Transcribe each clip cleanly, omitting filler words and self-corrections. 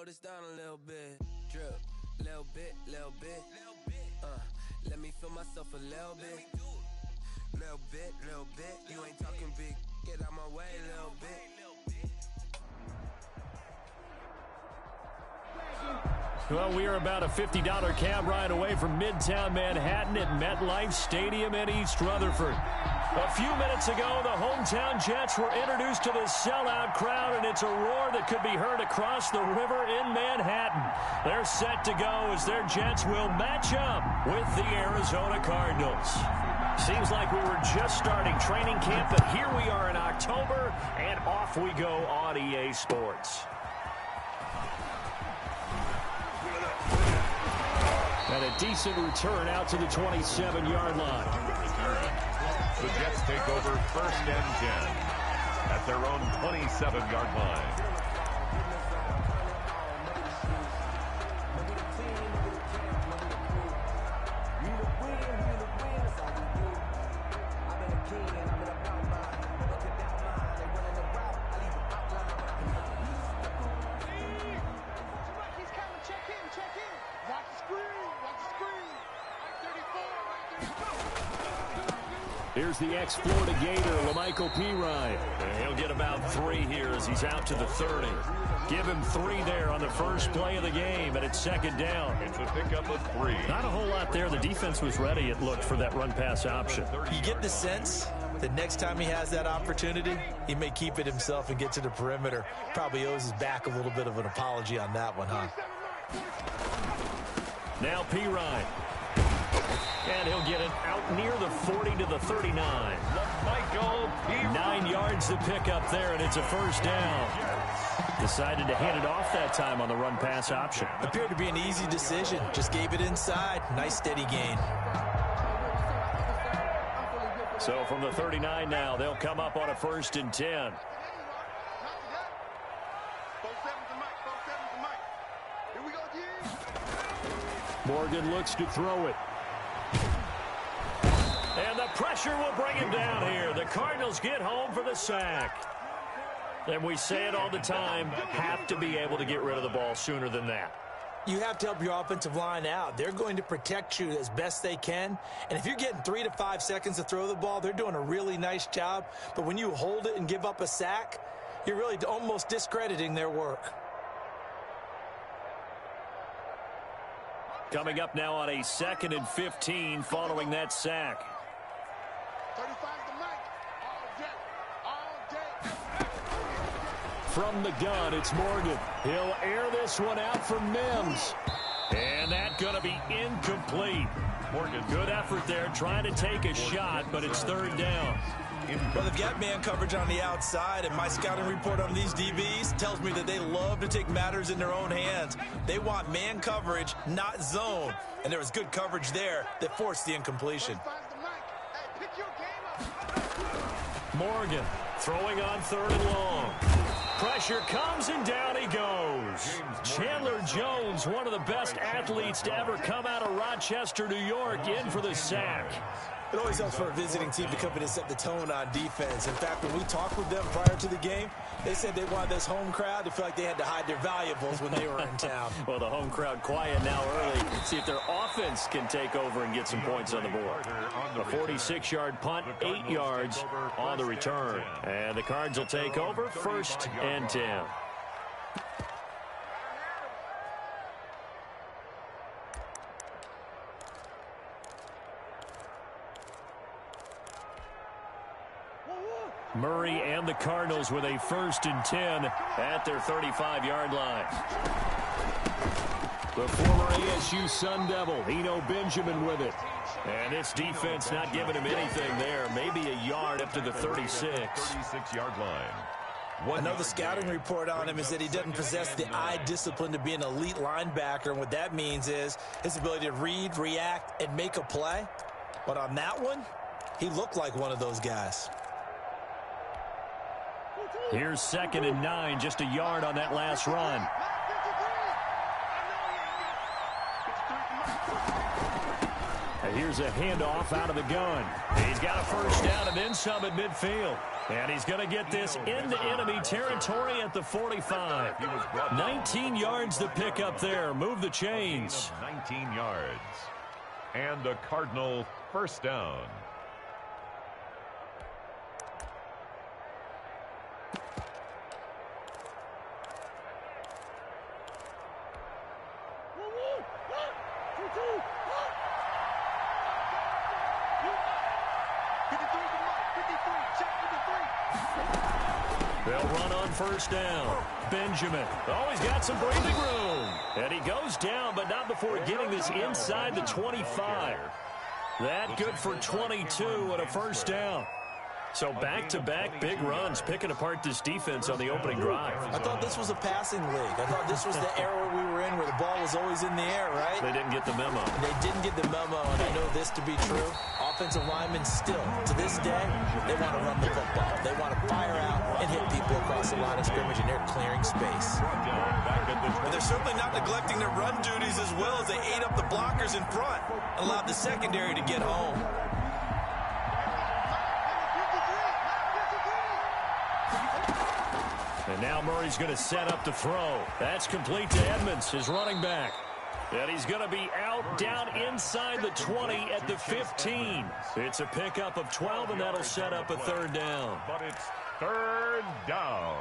this down a little bit. Drip, little bit. Let me feel myself a little bit. Little bit. You ain't talking big. Get out my way, little bit. Well, we are about a $50 cab ride away from Midtown Manhattan at MetLife Stadium in East Rutherford. A few minutes ago, the hometown Jets were introduced to the sellout crowd, and it's a roar that could be heard across the river in Manhattan. They're set to go as their Jets will match up with the Arizona Cardinals. Seems like we were just starting training camp, but here we are in October, and off we go on EA Sports. And a decent return out to the 27-yard line. The Jets take over 1st and 10 at their own 27-yard line. Here's the ex-Florida Gator, LaMichael Pirine. He'll get about 3 here as he's out to the 30. Give him 3 there on the first play of the game, and it's 2nd down. It's a pickup of 3. Not a whole lot there. The defense was ready, it looked, for that run-pass option. You get the sense that next time he has that opportunity, he may keep it himself and get to the perimeter. Probably owes his back a little bit of an apology on that one, huh? Now Pirine. And he'll get it out near the 40 to the 39. Michael Pirine. 9 yards to pick up there, and it's a 1st down. Decided to hand it off that time on the run-pass option. Appeared to be an easy decision. Just gave it inside. Nice steady gain. So from the 39 now, they'll come up on a 1st and 10. Morgan looks to throw it. And the pressure will bring him down here. The Cardinals get home for the sack. And we say it all the time, have to be able to get rid of the ball sooner than that. You have to help your offensive line out. They're going to protect you as best they can. And if you're getting 3 to 5 seconds to throw the ball, they're doing a really nice job. But when you hold it and give up a sack, you're really almost discrediting their work. Coming up now on a 2nd and 15 following that sack. 35 to Mike. All day. From the gun, it's Morgan. He'll air this one out for Mims. And that's going to be incomplete. Morgan, good effort there, trying to take a shot, but it's 3rd down. Well, they've got man coverage on the outside, and my scouting report on these DBs tells me that they love to take matters in their own hands. They want man coverage, not zone. And there was good coverage there that forced the incompletion. Morgan throwing on 3rd and long. Pressure comes, and down he goes. Chandler Jones, one of the best athletes to ever come out of Rochester, New York, in for the sack. It always helps for a visiting team to come in and set the tone on defense. In fact, when we talked with them prior to the game, they said they wanted this home crowd to feel like they had to hide their valuables when they were in town. Well, the home crowd quiet now early. See if their offense can take over and get some points on the board. A 46-yard punt, 8 yards on the return. And the Cards will take over 1st and 10. Murray and the Cardinals with a 1st and 10 at their 35-yard line. The former ASU Sun Devil, Eno Benjamin with it. And this defense not giving him anything there. Maybe a yard up to the 36. 36-yard line. I know the scouting report on him is that he doesn't possess the eye discipline to be an elite linebacker. And what that means is his ability to read, react, and make a play. But on that one, he looked like one of those guys. Here's 2nd and 9, just a yard on that last run. Here's a handoff out of the gun. He's got a first down and then some at midfield. And he's going to get this into enemy territory at the 45. 19 yards to pick up there. Move the chains. 19 yards. And a Cardinal first down. They'll run on first down. Benjamin. Oh, he's got some breathing room. And he goes down, but not before getting this inside the 25. That good for 22 and a first down. So back-to-back big runs, picking apart this defense on the opening drive. I thought this was a passing league. I thought this was the era we were in where the ball was always in the air, right? They didn't get the memo. They didn't get the memo, and I know this to be true. Offensive linemen still, to this day, they want to run the football. They want to fire out and hit people across the line of scrimmage, and they're clearing space. But they're certainly not neglecting their run duties as well as they ate up the blockers in front, allowed the secondary to get home. And now Murray's going to set up the throw. That's complete to Edmonds, his running back. And he's going to be out down inside the 20 at the 15. It's a pickup of 12, and that'll set up a third down. But it's third down.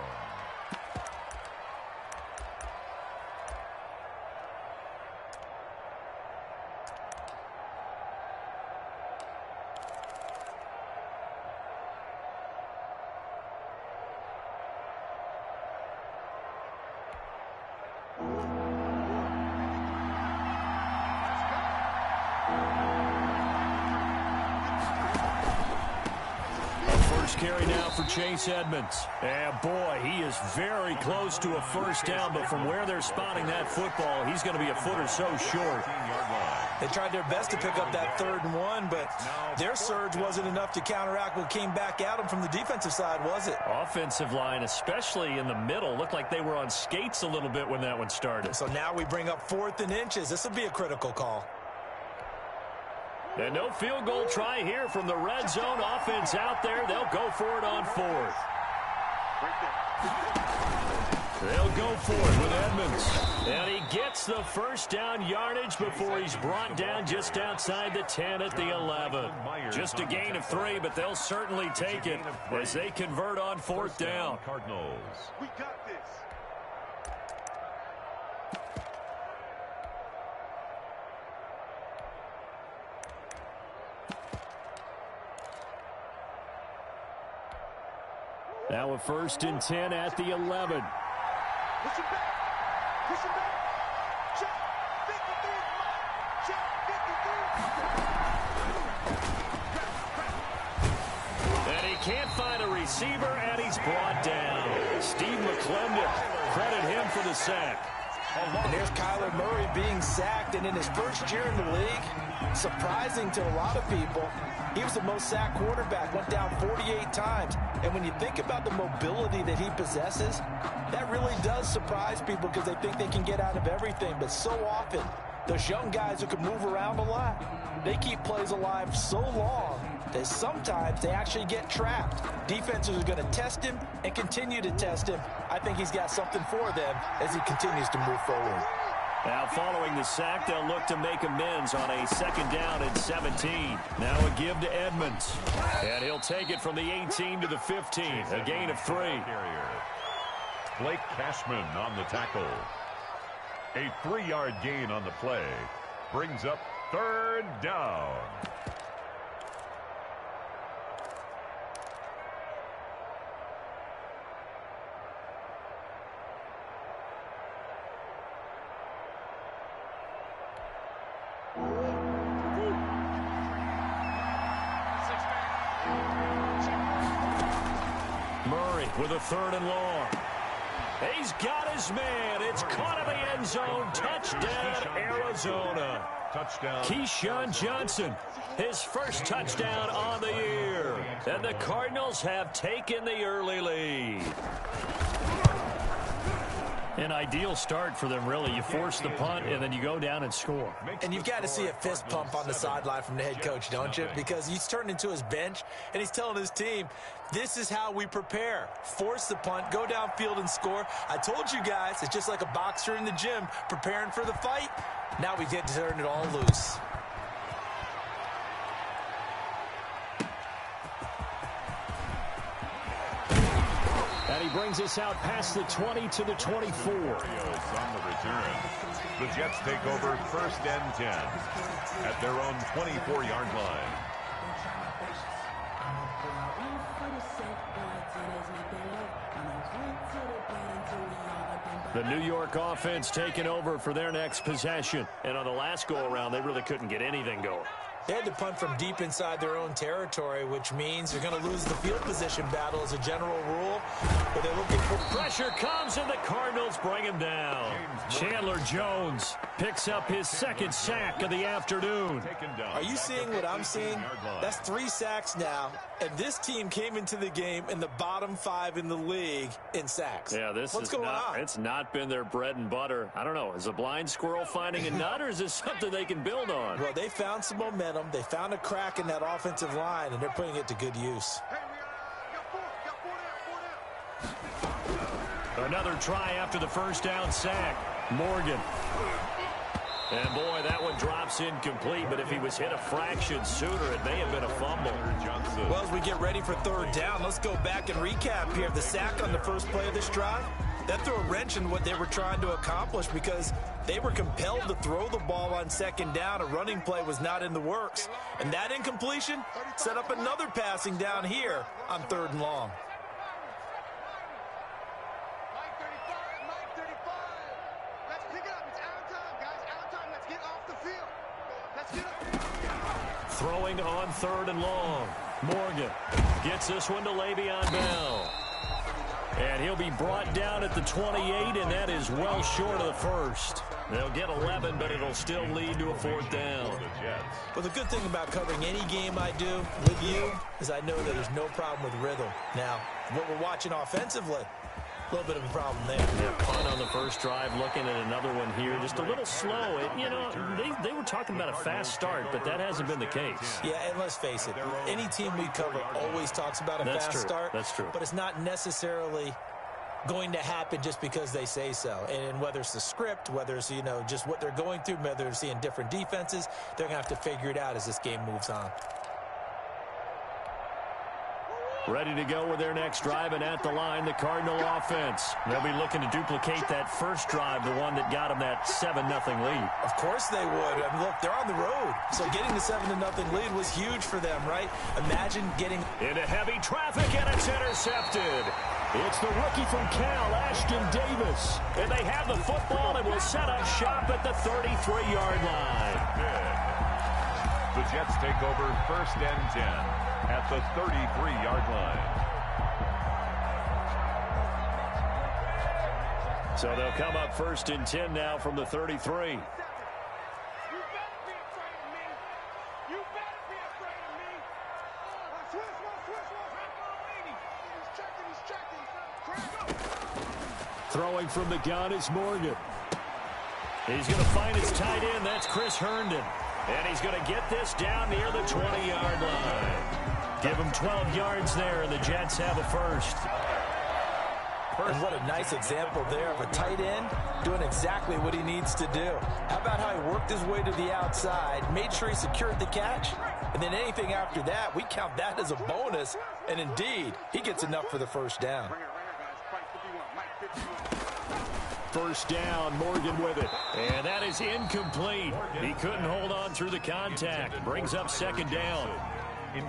Carry now for Chase Edmonds. And boy, he is very close to a first down, but from where they're spotting that football, he's going to be a foot or so short. They tried their best to pick up that 3rd and 1, but their surge wasn't enough to counteract what came back at them from the defensive side, was it? Offensive line, especially in the middle, looked like they were on skates a little bit when that one started. So now we bring up 4th and inches. This will be a critical call. And no field goal try here from the red zone offense out there. They'll go for it on 4th. They'll go for it with Edmonds. And he gets the first down yardage before he's brought down just outside the 10 at the 11. Just a gain of 3, but they'll certainly take it as they convert on 4th down. Cardinals. We got this. Now a 1st and 10 at the 11. Push him back. Push him back. Check. 53. Check. 53. And he can't find a receiver, and he's brought down. Steve McClendon, credit him for the sack. And there's Kyler Murray being sacked, and in his first year in the league, surprising to a lot of people, he was the most sacked quarterback, went down 48 times. And when you think about the mobility that he possesses, that really does surprise people because they think they can get out of everything. But so often, those young guys who can move around a lot, they keep plays alive so long that sometimes they actually get trapped. Defenses are going to test him and continue to test him. I think he's got something for them as he continues to move forward. Now following the sack, they'll look to make amends on a 2nd down and 17. Now a give to Edmonds. And he'll take it from the 18 to the 15. A gain of 3. Blake Cashman on the tackle. A 3-yard gain on the play. Brings up 3rd down. With a 3rd and long. He's got his man. It's caught in the end zone. Touchdown, Arizona. Touchdown. Keyshawn Johnson, his first touchdown on the year. And the Cardinals have taken the early lead. An ideal start for them, really. You force the punt, and then you go down and score. And you've got to see a fist pump on the sideline from the head coach, don't you? Because he's turned into his bench, and he's telling his team, this is how we prepare. Force the punt, go downfield and score. I told you guys, it's just like a boxer in the gym preparing for the fight. Now we get to turn it all loose. And he brings us out past the 20 to the 24. On the return. The Jets take over 1st and 10 at their own 24-yard line. The New York offense taking over for their next possession. And on the last go-around, they really couldn't get anything going. They had to punt from deep inside their own territory, which means they're going to lose the field position battle as a general rule. But they're looking for pressure comes, and the Cardinals bring him down. Chandler Jones picks up his 2nd sack of the afternoon. Are you seeing what I'm seeing? That's 3 sacks now, and this team came into the game in the bottom 5 in the league in sacks. Yeah, what's going on? It's not been their bread and butter. I don't know. Is a blind squirrel finding a nut, or is this something they can build on? Well, they found some momentum. They found a crack in that offensive line, and they're putting it to good use. Another try after the 1st down sack. Morgan. And, boy, that one drops incomplete, but if he was hit a fraction sooner, it may have been a fumble. Well, as we get ready for 3rd down, let's go back and recap here. The sack on the first play of this drive, that threw a wrench in what they were trying to accomplish because they were compelled to throw the ball on 2nd down. A running play was not in the works. And that incompletion set up another passing down here on 3rd and long. Throwing on 3rd and long. Morgan gets this one to Le'Veon Bell. And he'll be brought down at the 28, and that is well short of the 1st. They'll get 11, but it'll still lead to a 4th down. Well, the good thing about covering any game I do with you is I know that there's no problem with rhythm. Now, what we're watching offensively, a little bit of a problem there. Yeah, punt on the first drive, looking at another one here. Just a little slow. They were talking about a fast start, but that hasn't been the case. Yeah, and let's face it, any team we cover always talks about a fast start. That's true. But it's not necessarily going to happen just because they say so. And whether it's the script, whether it's, just what they're going through, whether they're seeing different defenses, they're going to have to figure it out as this game moves on. Ready to go with their next drive, and at the line, the Cardinal offense. They'll be looking to duplicate that first drive, the one that got them that 7-0 lead. Of course they would. I mean, look, they're on the road. So getting the 7-0 lead was huge for them, right? Imagine getting into heavy traffic, and it's intercepted. It's the rookie from Cal, Ashton Davis. And they have the football and will set up shop at the 33-yard line. The Jets take over 1st and 10 at the 33-yard line. So they'll come up 1st and 10 now from the 33. Throwing from the gun is Morgan. He's going to find his tight end. That's Chris Herndon. And he's going to get this down near the 20-yard line. Give him 12 yards there, and the Jets have a first. And what a nice example there of a tight end doing exactly what he needs to do. How about how he worked his way to the outside, made sure he secured the catch, and then anything after that, we count that as a bonus. And indeed, he gets enough for the first down. First down, Morgan with it. And that is incomplete. He couldn't hold on through the contact. Brings up 2nd down.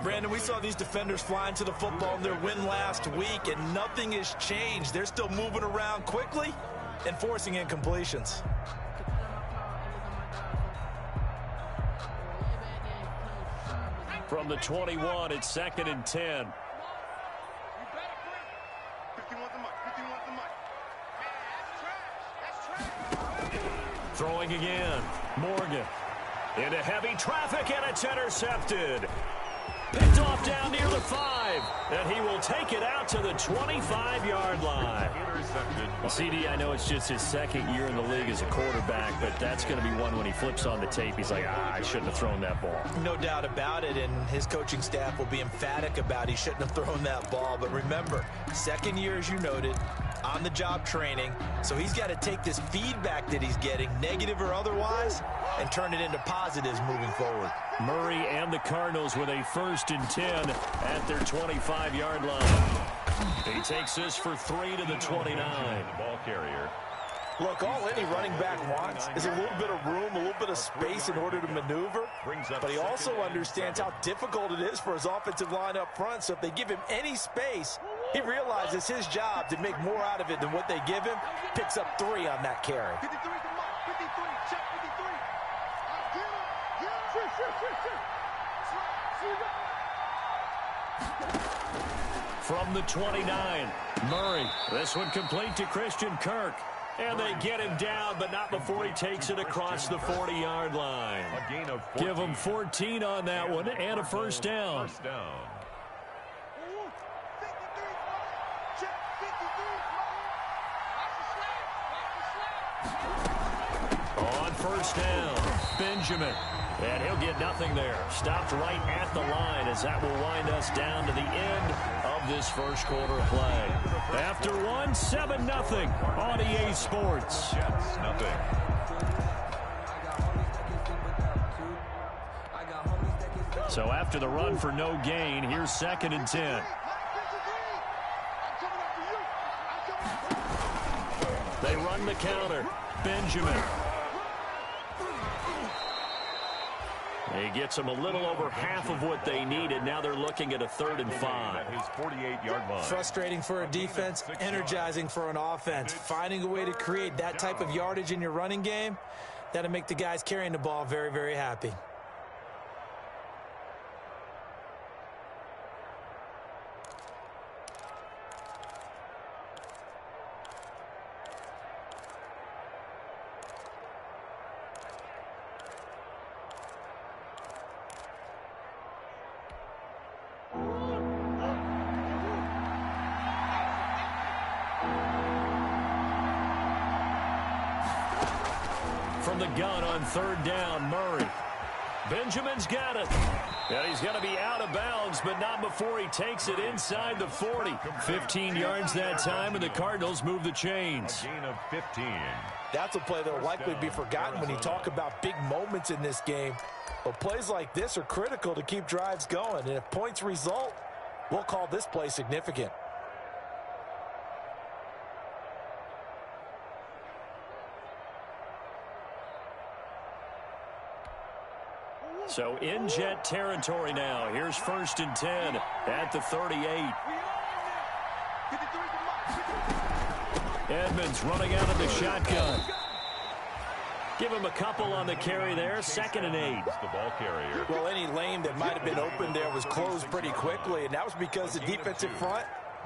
Brandon, we saw these defenders flying to the football in their win last week, and nothing has changed. They're still moving around quickly and forcing incompletions. From the 21, it's 2nd and 10. Throwing again. Morgan into heavy traffic, and it's intercepted. Picked off down near the 5, and he will take it out to the 25-yard line. CD, I know it's just his second year in the league as a quarterback, but that's going to be one when he flips on the tape. He's like, I shouldn't have thrown that ball. No doubt about it, and his coaching staff will be emphatic about he shouldn't have thrown that ball. But remember, second year, as you noted, on-the-job training, so he's got to take this feedback that he's getting, negative or otherwise, and turn it into positives moving forward. Murray and the Cardinals with a 1st and 10 at their 25-yard line. He takes this for 3 to the 29. Ball carrier. Look, all any running back wants is a little bit of room, a little bit of space in order to maneuver. But he also understands how difficult it is for his offensive line up front. So if they give him any space, he realizes his job to make more out of it than what they give him. Picks up 3 on that carry. 53 to Mike. 53. Check 53. From the 29, Murray. This one complete to Christian Kirk. And they get him down, but not before he takes it across the 40-yard line. A gain of 14. Give him 14 on that one and a 1st down. First down. 53. Check 53. On 1st down, Benjamin. And he'll get nothing there. Stopped right at the line as that will wind us down to the end of this first quarter play. After one, 7-0 on EA Sports. Jets, nothing. So after the run for no gain, here's 2nd and 10. They run the counter. Benjamin. He gets them a little over half of what they needed. Now they're looking at a 3rd and 5. His 48-yard line. Frustrating for a defense, energizing for an offense. Finding a way to create that type of yardage in your running game, that'll make the guys carrying the ball very, very happy. From the gun on 3rd down, Murray. Benjamin's got it. And he's going to be out of bounds, but not before he takes it inside the 40. 15 yards that time, and the Cardinals move the chains. A gain of 15. That's a play that will likely be forgotten when you talk about big moments in this game. But plays like this are critical to keep drives going. And if points result, we'll call this play significant. So in Jet territory now. Here's 1st and 10 at the 38. Edmonds running out of the shotgun. Give him a couple on the carry there. 2nd and 8. The ball carrier. Well, any lane that might have been open there was closed pretty quickly, and that was because the defensive front,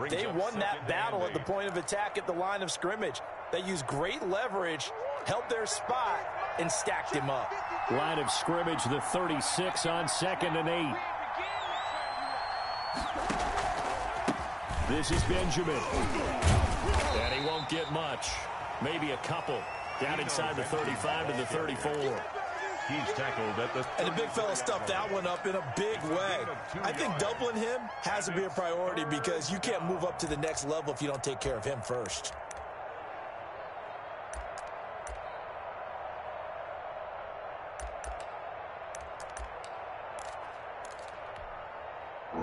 they won that battle at the point of attack at the line of scrimmage. They used great leverage, held their spot, and stacked him up. Line of scrimmage, the 36 on 2nd and 8. This is Benjamin. And he won't get much. Maybe a couple. Down inside the 35 to the 34. He's tackled at the... And the big fella stuffed that one up in a big way. I think doubling him has to be a priority because you can't move up to the next level if you don't take care of him first.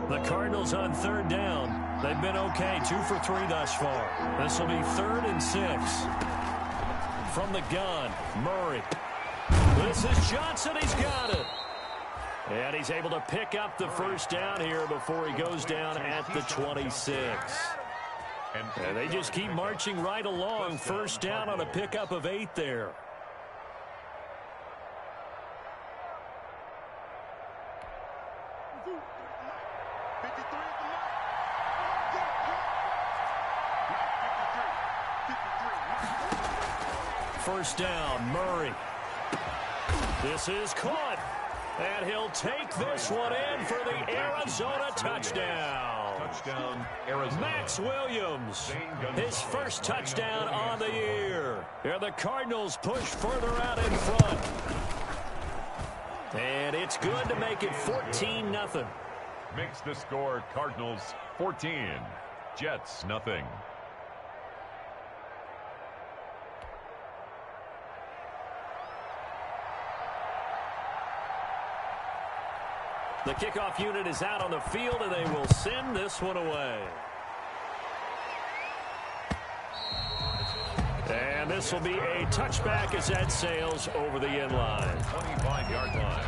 The Cardinals on 3rd down. They've been okay, 2 for 3 thus far. This will be 3rd and 6. From the gun, Murray. This is Johnson. He's got it. And he's able to pick up the 1st down here before he goes down at the 26. And they just keep marching right along. 1st down on a pickup of 8 there. First down, Murray. This is caught. And he'll take this one in for the Arizona touchdown. Touchdown, Arizona. Max Williams, his first touchdown on the year. And the Cardinals push further out in front. And it's good to make it 14-0. Makes the score Cardinals 14, Jets nothing. The kickoff unit is out on the field, and they will send this one away. And this will be a touchback as that sails over the end line. 25-yard line.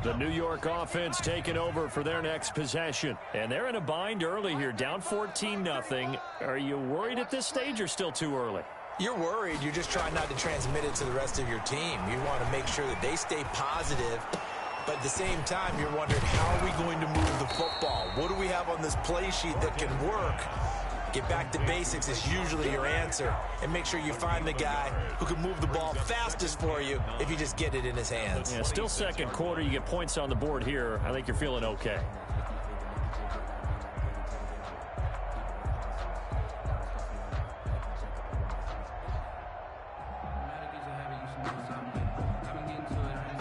The New York offense taking over for their next possession. And they're in a bind early here, down 14-0. Are you worried at this stage or still too early? You're worried. You're just trying not to transmit it to the rest of your team. You want to make sure that they stay positive. But at the same time, you're wondering, how are we going to move the football? What do we have on this play sheet that can work? Get back to basics is usually your answer. And make sure you find the guy who can move the ball fastest for you if you just get it in his hands. Yeah, still second quarter. You get points on the board here. I think you're feeling okay.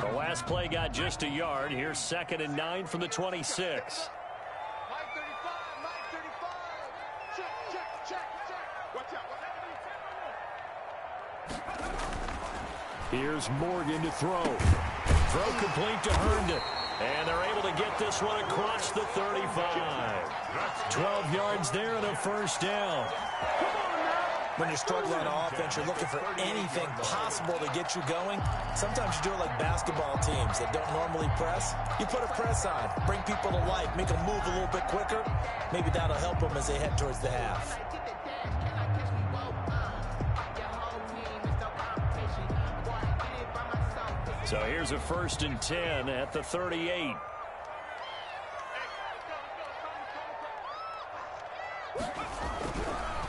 The last play got just a yard. Here's 2nd and 9 from the 26. Here's Morgan to throw. Throw complete to Herndon. And they're able to get this one across the 35. 12 yards there and a first down. When you're struggling on offense, you're looking for anything possible to get you going. Sometimes you do it like basketball teams that don't normally press. You put a press on, bring people to life, make them move a little bit quicker. Maybe that'll help them as they head towards the half. So here's a 1st and 10 at the 38.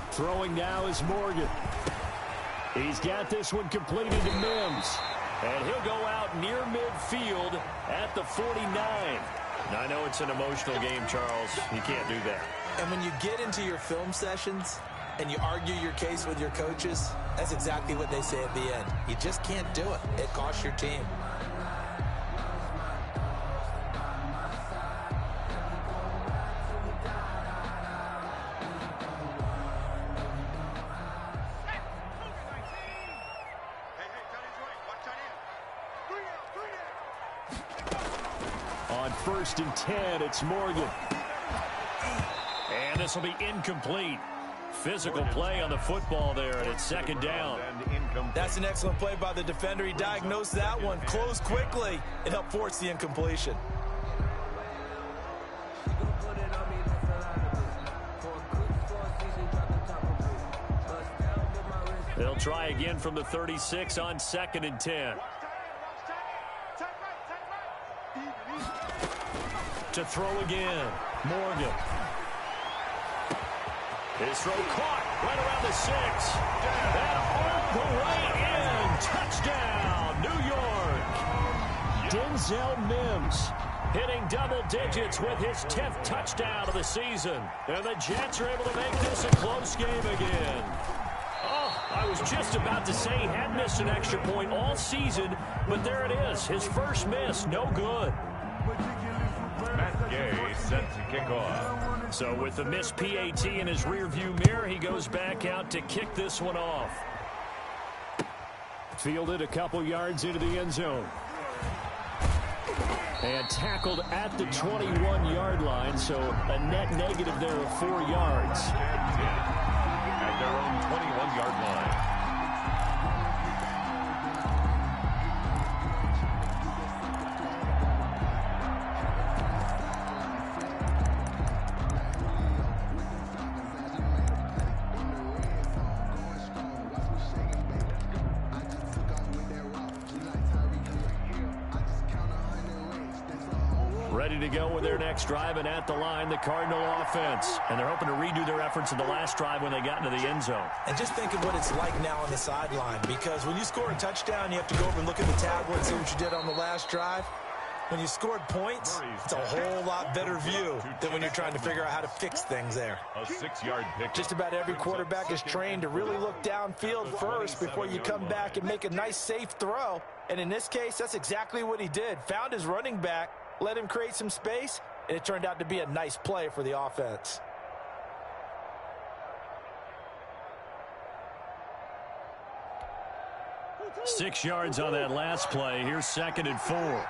Throwing now is Morgan. He's got this one completed to Mims. And he'll go out near midfield at the 49. Now, I know it's an emotional game, Charles. You can't do that. And when you get into your film sessions and you argue your case with your coaches, that's exactly what they say at the end. You just can't do it. It costs your team. On 1st and 10, it's Morgan. And this will be incomplete. Physical play on the football there, and it's 2nd down. That's an excellent play by the defender. He diagnosed that one, closed quickly, and helped force the incompletion. They'll try again from the 36 on 2nd and 10. To throw again, Morgan. His throw caught right around the 6. And all the way in. Touchdown, New York. Denzel Mims hitting double digits with his 10th touchdown of the season. And the Jets are able to make this a close game again. Oh, I was just about to say he hadn't missed an extra point all season, but there it is. His first miss, no good. Matt Gay set to kick off. So with the missed PAT in his rearview mirror, he goes back out to kick this one off. Fielded a couple yards into the end zone. And tackled at the 21-yard line, so a net negative there of 4 yards. At their own 21-yard line. Ready to go with their next drive, and at the line, the Cardinal offense. And they're hoping to redo their efforts in the last drive when they got into the end zone. And just think of what it's like now on the sideline, because when you score a touchdown, you have to go over and look at the tablet and see what you did on the last drive. When you scored points, it's a whole lot better view than when you're trying to figure out how to fix things there. A 6-yard pick. Just about every quarterback is trained to really look downfield first before you come back and make a nice, safe throw. And in this case, that's exactly what he did. Found his running back, let him create some space, and it turned out to be a nice play for the offense. Six yards on that last play. Here's 2nd and 4.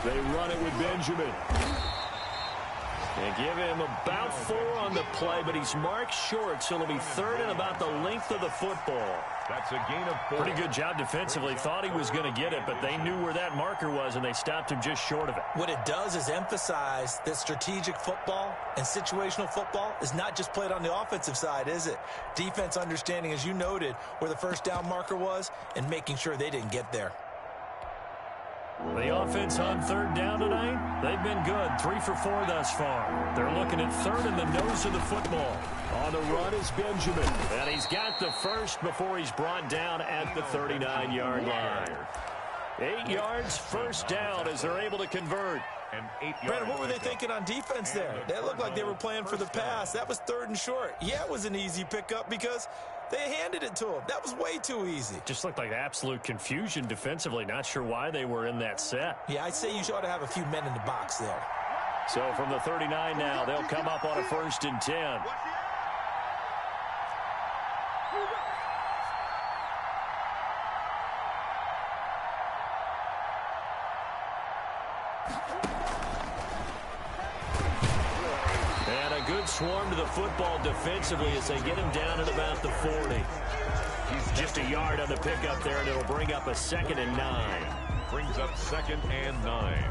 They run it with Benjamin. They give him about 4 on the play, but he's marked short, so it'll be 3rd and about the length of the football. That's a gain of 4. Pretty good job defensively. Thought he was going to get it, but they knew where that marker was, and they stopped him just short of it. What it does is emphasize that strategic football and situational football is not just played on the offensive side, is it? Defense understanding, as you noted, where the first down marker was and making sure they didn't get there. The offense on 3rd down tonight, they've been good. 3 for 4 thus far. They're looking at 3rd in the nose of the football. On the run is Benjamin. And he's got the first before he's brought down at the 39-yard line. 8 yards, first down as they're able to convert. Brandon, what were they thinking on defense there? They looked like they were playing for the pass. That was 3rd and short. Yeah, it was an easy pickup because they handed it to him. That was way too easy. Just looked like absolute confusion defensively. Not sure why they were in that set. Yeah, I'd say you ought to have a few men in the box there. So from the 39 now, they'll come up on a 1st and 10. Swarm to the football defensively as they get him down at about the 40. He's just a yard on the pickup there, and it'll bring up a 2nd and 9. Brings up 2nd and 9.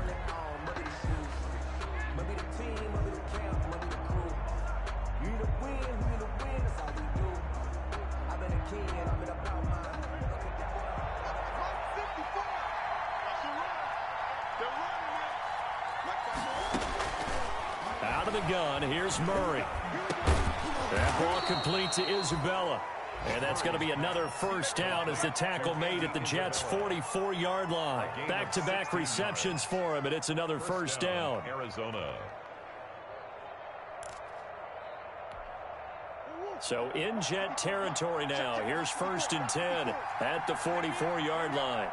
Out of the gun, here's Murray. That ball complete to Isabella. And that's going to be another first down as the tackle made at the Jets' 44-yard line. Back-to-back receptions for him, and it's another first down. Arizona. So in Jet territory now. Here's 1st and 10 at the 44-yard line.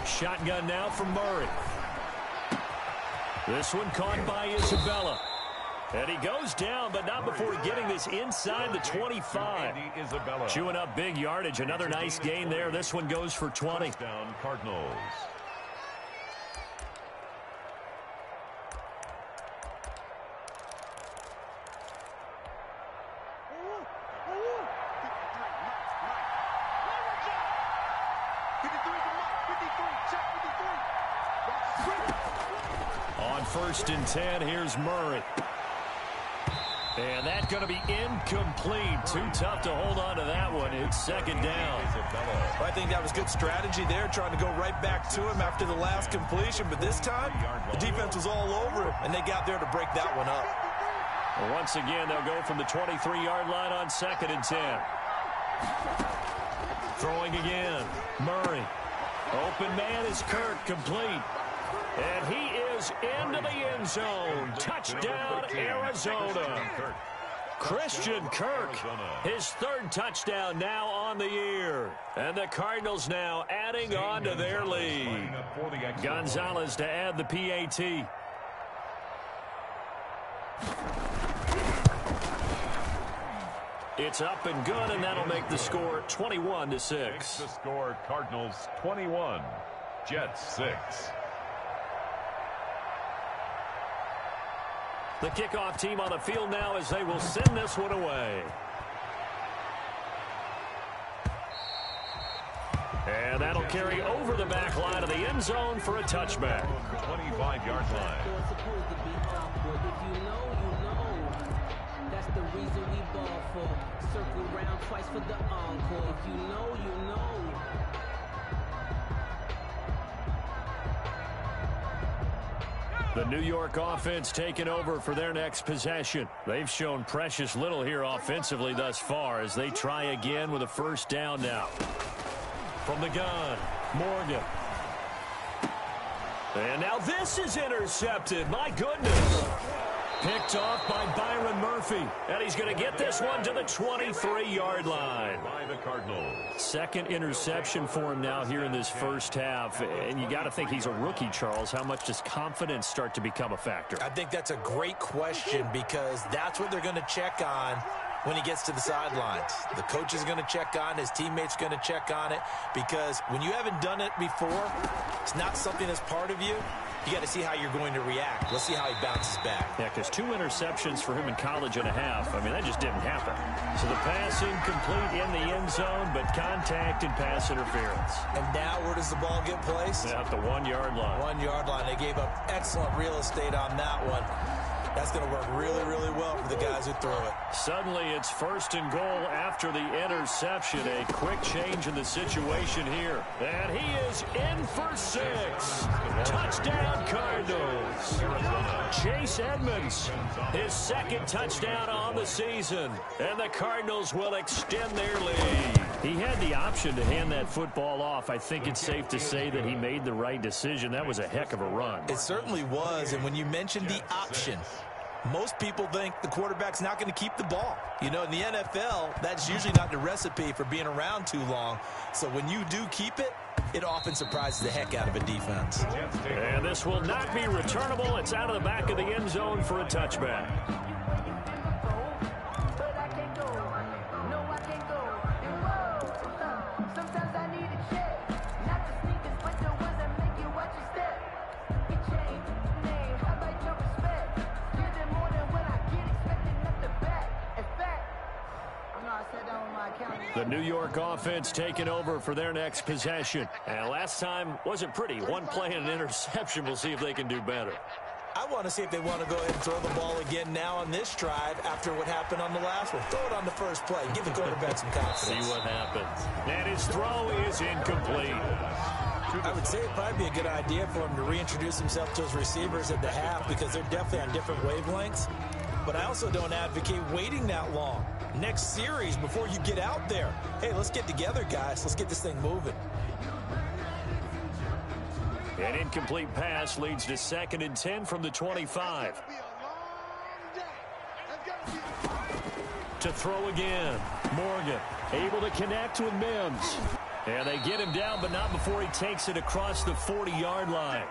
Shotgun now from Murray. This one caught by Isabella. And he goes down, but not before getting this inside the 25. Chewing up big yardage. Another nice gain there. This one goes for 20. Down Cardinals. On 1st and 10, here's Murray. And that's going to be incomplete. Too tough to hold on to that one. It's 2nd down. Well, I think that was good strategy there, trying to go right back to him after the last completion. But this time, the defense was all over him, and they got there to break that one up. Well, once again, they'll go from the 23-yard line on 2nd and 10. Throwing again. Murray. Open man is Kirk, complete. And he is into the end zone. Touchdown, Arizona. Christian Kirk, his 3rd touchdown now on the year. And the Cardinals now adding on to their lead. Gonzalez to add the PAT. It's up and good, and that'll make the score 21-6. Makes the score Cardinals 21, Jets 6. The kickoff team on the field now as they will send this one away. And that'll carry over the back line of the end zone for a touchback. 25-yard line. That's the reason we fall for. Circle round twice for the encore. If you know, you know. The New York offense taking over for their next possession. They've shown precious little here offensively thus far as they try again with a first down now. From the gun, Morgan. And now this is intercepted. My goodness. Picked off by Byron Murphy. And he's going to get this one to the 23-yard line. By the Cardinals. Second interception for him now here in this first half. And you got to think he's a rookie, Charles. How much does confidence start to become a factor? I think that's a great question because that's what they're going to check on when he gets to the sidelines. The coach is going to check on, his teammates going to check on it, because when you haven't done it before, it's not something that's part of you. You got to see how you're going to react. Let's see how he bounces back. Yeah, because 2 interceptions for him in college and a half. I mean, that just didn't happen. So the pass incomplete in the end zone, but contact and pass interference. And now where does the ball get placed? Yeah, at the 1-yard line. 1-yard line. They gave up excellent real estate on that one. That's going to work really, really well for the guys who throw it. Suddenly, it's first and goal after the interception. A quick change in the situation here. And he is in for 6. Touchdown, Cardinals. Chase Edmonds, his second touchdown on the season. And the Cardinals will extend their lead. He had the option to hand that football off. I think it's safe to say that he made the right decision. That was a heck of a run. It certainly was. And when you mentioned the option, most people think the quarterback's not going to keep the ball. You know, in the NFL, that's usually not the recipe for being around too long. So when you do keep it, it often surprises the heck out of a defense. And this will not be returnable. It's out of the back of the end zone for a touchback. The New York offense taking over for their next possession. And last time wasn't pretty. One play and an interception. We'll see if they can do better. I want to see if they want to go ahead and throw the ball again now on this drive after what happened on the last one. Throw it on the first play. Give the quarterback some confidence. See what happens. And his throw is incomplete. I would say it'd probably be a good idea for him to reintroduce himself to his receivers at the half because they're definitely on different wavelengths. But I also don't advocate waiting that long. Next series, before you get out there, hey, let's get together, guys. Let's get this thing moving. An incomplete pass leads to 2nd and 10 from the 25. To throw again. Morgan able to connect with Mims. And they get him down, but not before he takes it across the 40-yard line.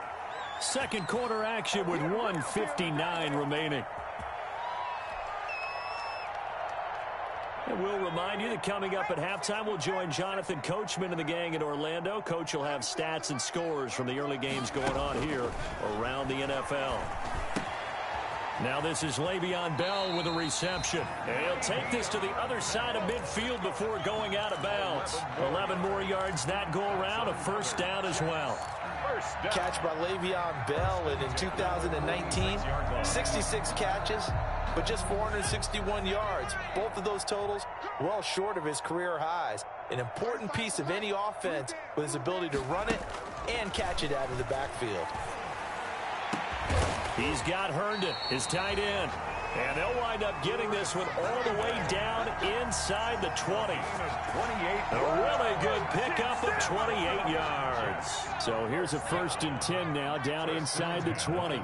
Second quarter action with 1:59 remaining. And we'll remind you that coming up at halftime, we'll join Jonathan Coachman and the gang in Orlando. Coach will have stats and scores from the early games going on here around the NFL. Now this is Le'Veon Bell with a reception. And he'll take this to the other side of midfield before going out of bounds. 11 more yards that go around, a first down as well. Catch by Le'Veon Bell, and in 2019, 66 catches, but just 461 yards. Both of those totals well short of his career highs. An important piece of any offense with his ability to run it and catch it out of the backfield. He's got Herndon, his tight end. And they'll wind up getting this one all the way down inside the 20. A really good pickup of 28 yards. So here's a 1st and 10 now down inside the 20.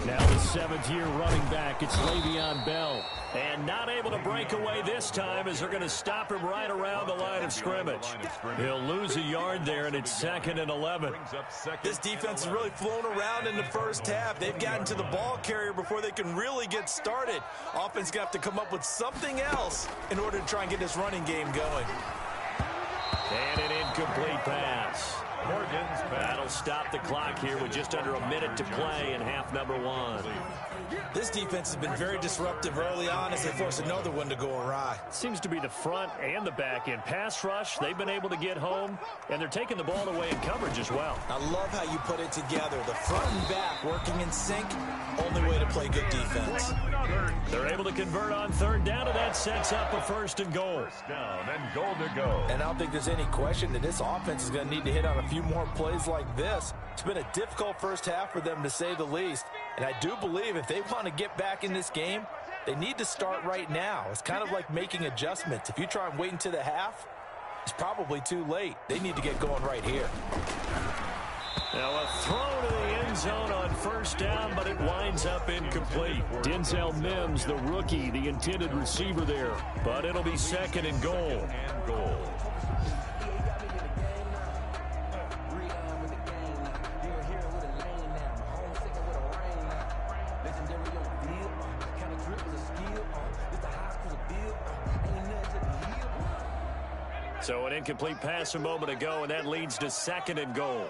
Now the 7th-year running back, it's Le'Veon Bell. And not able to break away this time as they're going to stop him right around the line of scrimmage. He'll lose a yard there, and it's 2nd and 11. This defense has really flown around in the first half. They've gotten to the ball carrier before they can really get started. Offense going to have to come up with something else in order to try and get this running game going. And an incomplete pass. Morgan's That'll stop the clock here with just under a minute to play in half number 1. This defense has been very disruptive early on as they force another one to go awry. Seems to be the front and the back end. Pass rush, they've been able to get home, and they're taking the ball away in coverage as well. I love how you put it together. The front and back working in sync, only way to play good defense. They're able to convert on third down, and that sets up a first and goal. first down and goal to go. And I don't think there's any question that this offense is going to need to hit on a few more plays like this. It's been a difficult first half for them, to say the least. And I do believe if they want to get back in this game, they need to start right now. It's kind of like making adjustments. If you try and wait until the half, it's probably too late. They need to get going right here. Now a throw to the end zone on first down, but it winds up incomplete. Denzel Mims, the rookie, the intended receiver there. But it'll be second and goal. So an incomplete pass a moment ago, and that leads to second and goal.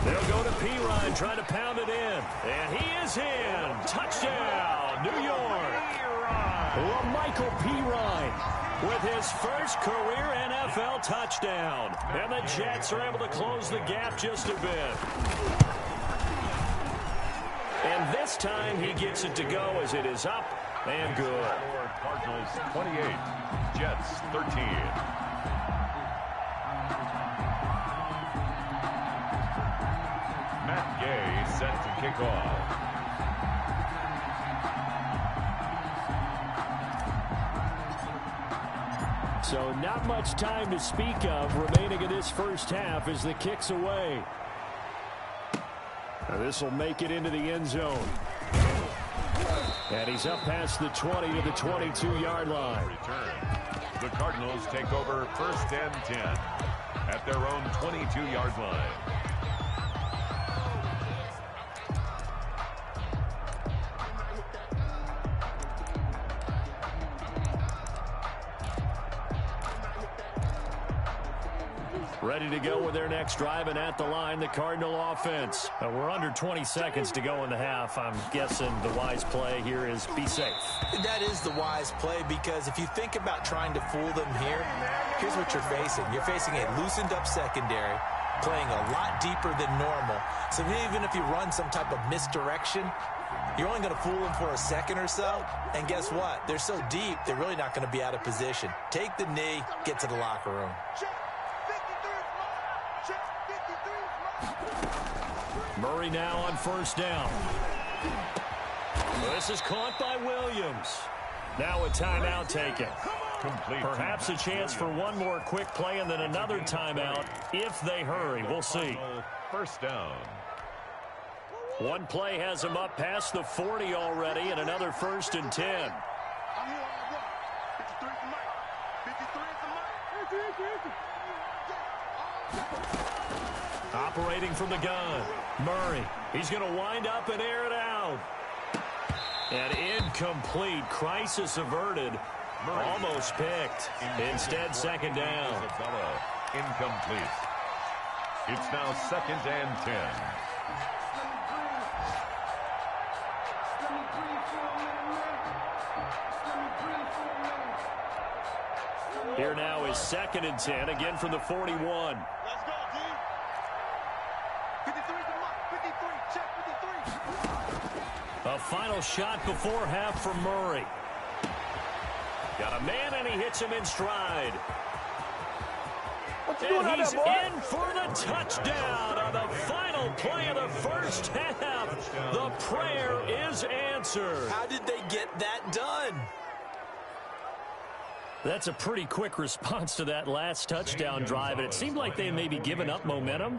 They'll go to Pirine, trying to pound it in. And he is in. Touchdown, New York. Michael Pirine with his first career NFL touchdown. And the Jets are able to close the gap just a bit. And this time he gets it to go as it is up and good. Cardinals 28, Jets 13. Matt Gay set to kick off. So not much time to speak of remaining in this first half as the kick's away. Now this will make it into the end zone. And he's up past the 20 to the 22-yard line. Return. The Cardinals take over first and 10 at their own 22-yard line. Ready to go with their next drive, and at the line, the Cardinal offense. We're under 20 seconds to go in the half. I'm guessing the wise play here is be safe. That is the wise play, because if you think about trying to fool them here, here's what you're facing. You're facing a loosened up secondary, playing a lot deeper than normal. So even if you run some type of misdirection, you're only going to fool them for a second or so. And guess what? They're so deep, they're really not going to be out of position. Take the knee, get to the locker room. Murray now on first down. This is caught by Williams. Now a timeout taken. Perhaps a chance for one more quick play and then another timeout if they hurry. We'll see. First down. One play has him up past the 40 already, and another first and 10. Operating from the gun, Murray. He's going to wind up and air it out. And incomplete. Crisis averted. Almost picked. Instead, second down. Incomplete. It's now second and 10. Here now is second and 10, again from the 41. A final shot before half for Murray. Got a man, and he hits him in stride. And he's in for the touchdown on the final play of the first half. The prayer is answered. How did they get that done? That's a pretty quick response to that last touchdown drive, and it seemed like they may be giving up momentum.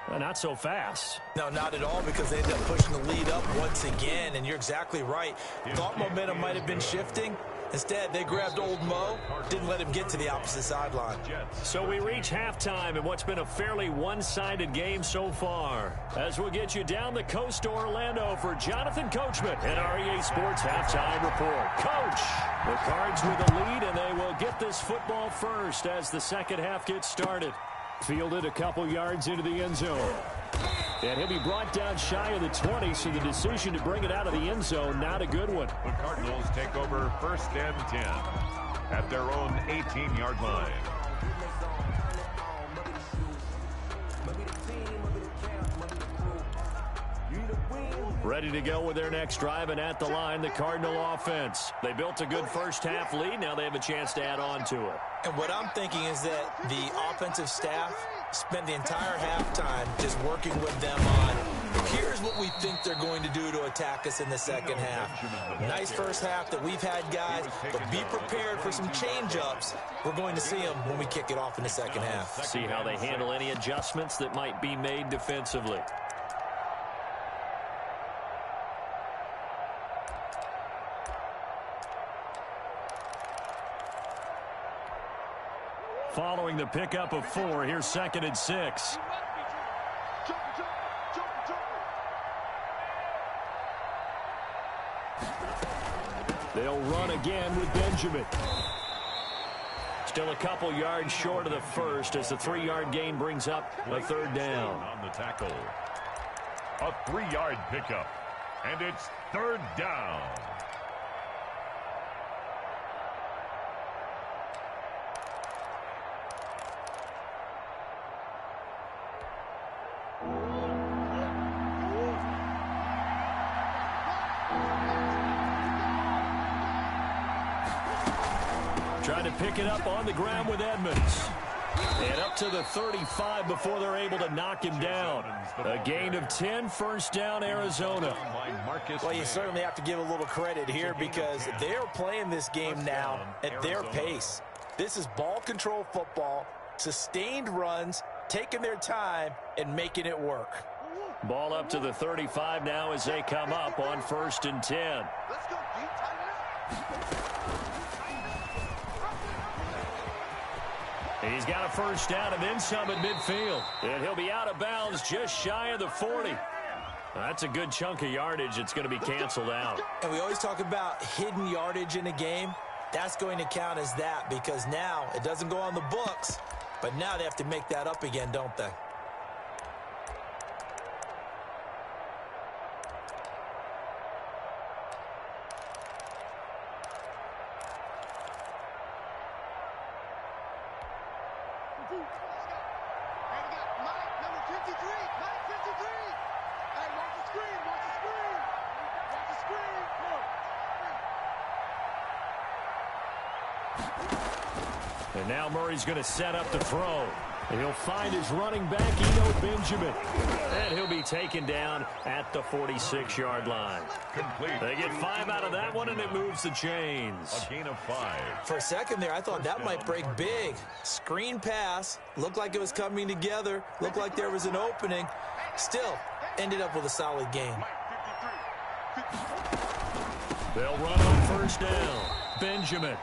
Well, not so fast. No, not at all, because they ended up pushing the lead up once again, and you're exactly right. Thought momentum might have been shifting. Instead, they grabbed old Mo, didn't let him get to the opposite sideline. So we reach halftime in what's been a fairly one-sided game so far. As we'll get you down the coast to Orlando for Jonathan Coachman and our EA Sports Halftime Report. Coach, the Cards with a lead, and they will get this football first as the second half gets started. Fielded a couple yards into the end zone. And he'll be brought down shy of the 20, so the decision to bring it out of the end zone, not a good one. The Cardinals take over 1st and 10 at their own 18-yard line. Ready to go with their next drive, and at the line, the Cardinal offense. They built a good first-half lead. Now they have a chance to add on to it. And what I'm thinking is that the offensive staff spent the entire halftime just working with them on, here's what we think they're going to do to attack us in the second half. Nice first half that we've had, guys, but be prepared for some change-ups. We're going to see them when we kick it off in the second half. See how they handle any adjustments that might be made defensively. Following the pickup of 4, here's 2nd and 6. They'll run again with Benjamin. Still a couple yards short of the first as the 3-yard gain brings up a 3rd down. On the tackle. A 3-yard pickup. And it's 3rd down. Trying to pick it up on the ground with Edmonds. And up to the 35 before they're able to knock him down. A gain of 10, 1st down, Arizona. Well, you certainly have to give a little credit here because they're playing this game now at their pace. This is ball control football, sustained runs, taking their time, and making it work. Ball up to the 35 now as they come up on 1st and 10. Let's go, Pete. Tighten it up. He's got a 1st down and then some at midfield. And he'll be out of bounds just shy of the 40. That's a good chunk of yardage. It's going to be canceled out. And we always talk about hidden yardage in a game. That's going to count as that because now it doesn't go on the books, but now they have to make that up again, don't they? And now Murray's going to set up the throw. And he'll find his running back, Benjamin. And he'll be taken down at the 46-yard line. Complete. They get 5 out of that one, and it moves the chains. A gain of 5. For a second there, I thought that might break big. Screen pass. Looked like it was coming together. Looked like there was an opening. Still, ended up with a solid game. They'll run on 1st down. Benjamin.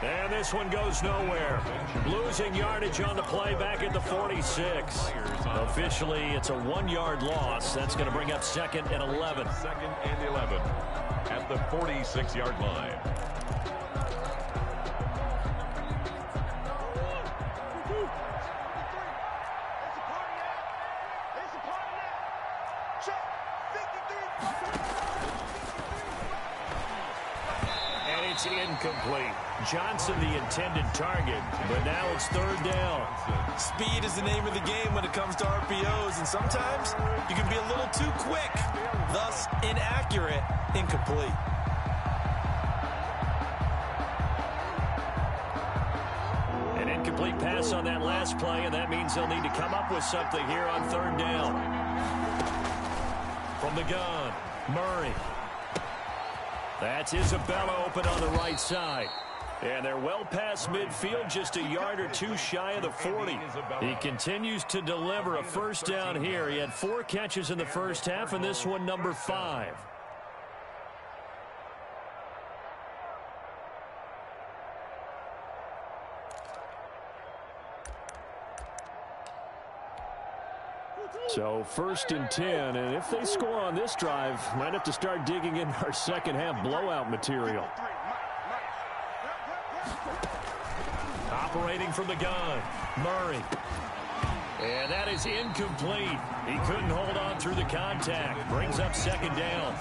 And this one goes nowhere. Losing yardage on the play back at the 46. Officially, it's a 1-yard loss. That's going to bring up 2nd and 11. 2nd and 11 at the 46-yard line. And it's incomplete. Johnson the intended target, but now it's 3rd down. Speed is the name of the game when it comes to RPOs, and sometimes you can be a little too quick, thus inaccurate, incomplete. An incomplete pass on that last play, and that means they'll need to come up with something here on 3rd down. From the gun, Murray. That's Isabella open on the right side. And they're well past midfield, just a yard or 2 shy of the 40. He continues to deliver a 1st down here. He had 4 catches in the first half, and this one number 5. So 1st and 10, and if they score on this drive, might have to start digging in our second half blowout material. Operating from the gun, Murray. And that is incomplete. He couldn't hold on through the contact. Brings up 2nd down.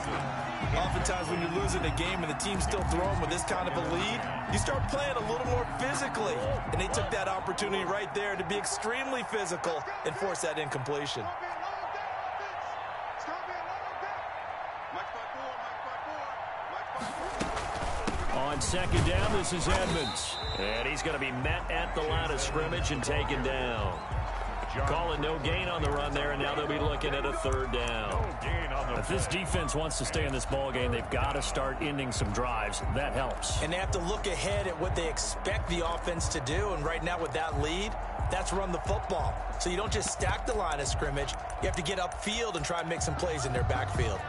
Oftentimes when you're losing a game and the team's still throwing with this kind of a lead, you start playing a little more physically. And they took that opportunity right there to be extremely physical and force that incompletion. On 2nd down, this is Edmonds. And he's going to be met at the line of scrimmage and taken down. Calling no gain on the run there, and now they'll be looking at a 3rd down. If this defense wants to stay in this ball game, they've got to start ending some drives. That helps. And they have to look ahead at what they expect the offense to do, and right now with that lead, that's run the football. So you don't just stack the line of scrimmage. You have to get upfield and try and make some plays in their backfield.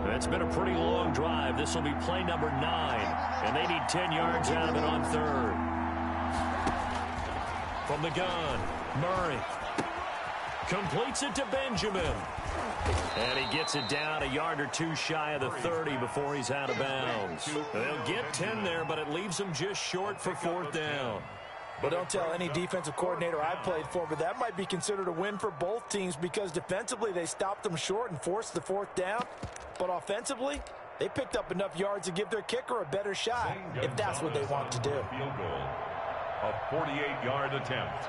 It's been a pretty long drive. This will be play number 9, and they need 10 yards out of it on 3rd. From the gun, Murray completes it to Benjamin. And he gets it down a yard or 2 shy of the 30 before he's out of bounds. They'll get 10 there, but it leaves them just short for 4th down. Well, don't tell any defensive coordinator I played for, but that might be considered a win for both teams because defensively they stopped them short and forced the 4th down. But offensively, they picked up enough yards to give their kicker a better shot if that's what they want to do. Field goal. A 48-yard attempt.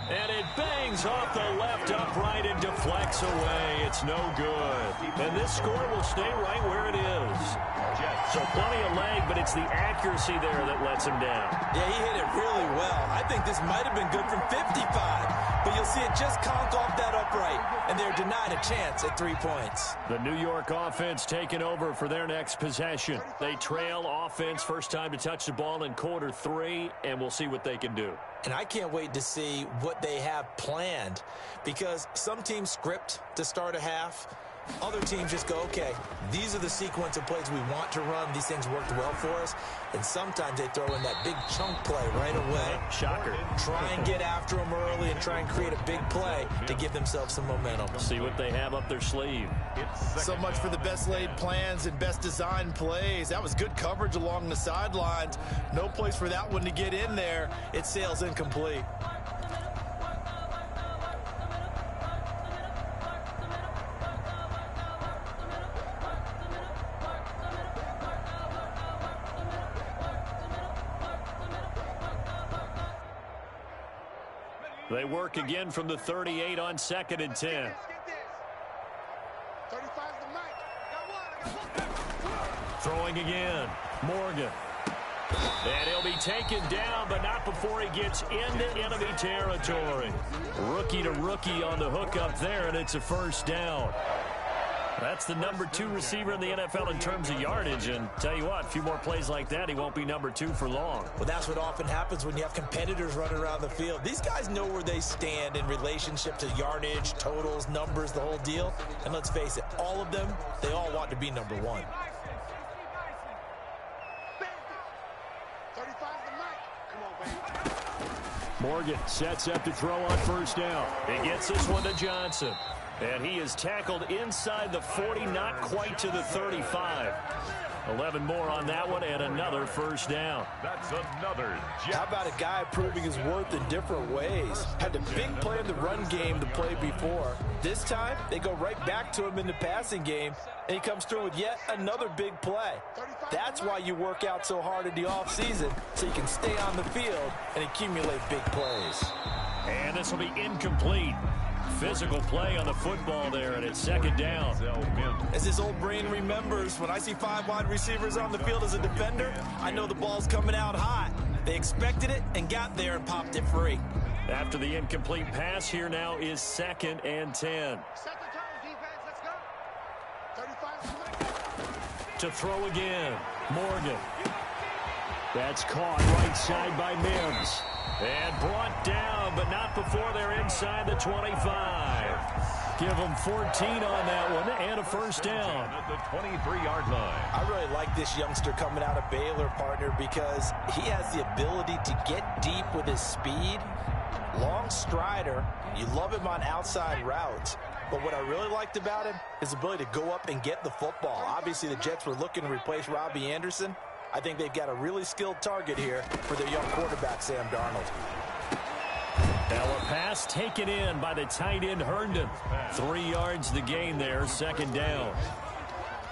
And it bangs off the left upright and deflects away. It's no good. And this score will stay right where it is. So plenty of leg, but it's the accuracy there that lets him down. Yeah, he hit it really well. I think this might have been good from 55. But you'll see it just conk off that upright, and they're denied a chance at 3 points. The New York offense taking over for their next possession. They trail offense, first time to touch the ball in quarter 3, and we'll see what they can do. And I can't wait to see what they have planned, because some teams script to start a half. Other teams just go, okay, these are the sequence of plays we want to run. These things worked well for us. And sometimes they throw in that big chunk play right away. Shocker. Try and get after them early and try and create a big play to give themselves some momentum. See what they have up their sleeve. So much for the best laid plans and best designed plays. That was good coverage along the sidelines. No place for that one to get in there. It sails incomplete. They work again from the 38 on 2nd and 10. Throwing again, Morgan. And he'll be taken down, but not before he gets into enemy territory. Rookie to rookie on the hook up there, and it's a 1st down. That's the number 2 receiver in the NFL in terms of yardage, and tell you what, a few more plays like that, he won't be number 2 for long. Well, that's what often happens when you have competitors running around the field. These guys know where they stand in relationship to yardage, totals, numbers, the whole deal. And let's face it, all of them, they all want to be number 1. Morgan sets up to throw on 1st down. He gets this one to Johnson. And he is tackled inside the 40, not quite to the 35. 11 more on that one, and another 1st down. That's another Jets. How about a guy proving his worth in different ways? Had the big play in the run game to play before. This time, they go right back to him in the passing game, and he comes through with yet another big play. That's why you work out so hard in the offseason, so you can stay on the field and accumulate big plays. And this will be incomplete. Physical play on the football there, and it's 2nd down. As his old brain remembers, when I see 5 wide receivers on the field as a defender, I know the ball's coming out hot. They expected it and got there and popped it free. After the incomplete pass, here now is 2nd and 10. To throw again, Morgan. That's caught right side by Mims. And brought down, but not before they're inside the 25. Give them 14 on that one and a first down. At the 23-yard line. I really like this youngster coming out of Baylor, partner, because he has the ability to get deep with his speed. Long strider. You love him on outside routes. But what I really liked about him is his ability to go up and get the football. Obviously, the Jets were looking to replace Robbie Anderson. I think they've got a really skilled target here for their young quarterback, Sam Darnold. Now a pass taken in by the tight end Herndon. 3 yards the gain there, second down.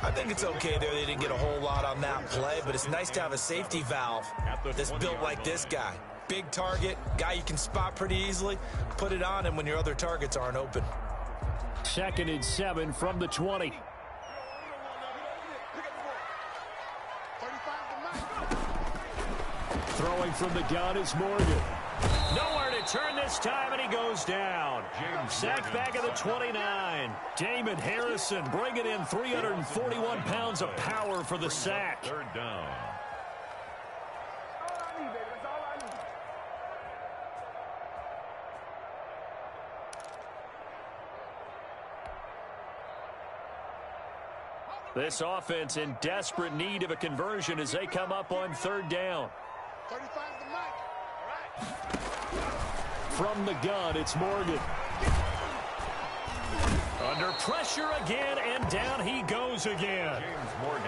I think it's okay there. They didn't get a whole lot on that play, but it's nice to have a safety valve that's built like this guy. Big target, guy you can spot pretty easily. Put it on him when your other targets aren't open. 2nd and 7 from the 20. Throwing from the gun is Morgan. Nowhere to turn this time, and he goes down. Sacked back at the 29. Damon Harrison bringing in 341 pounds of power for the sack. 3rd down. This offense in desperate need of a conversion as they come up on 3rd down. From the gun, it's Morgan. Under pressure again, and down he goes again.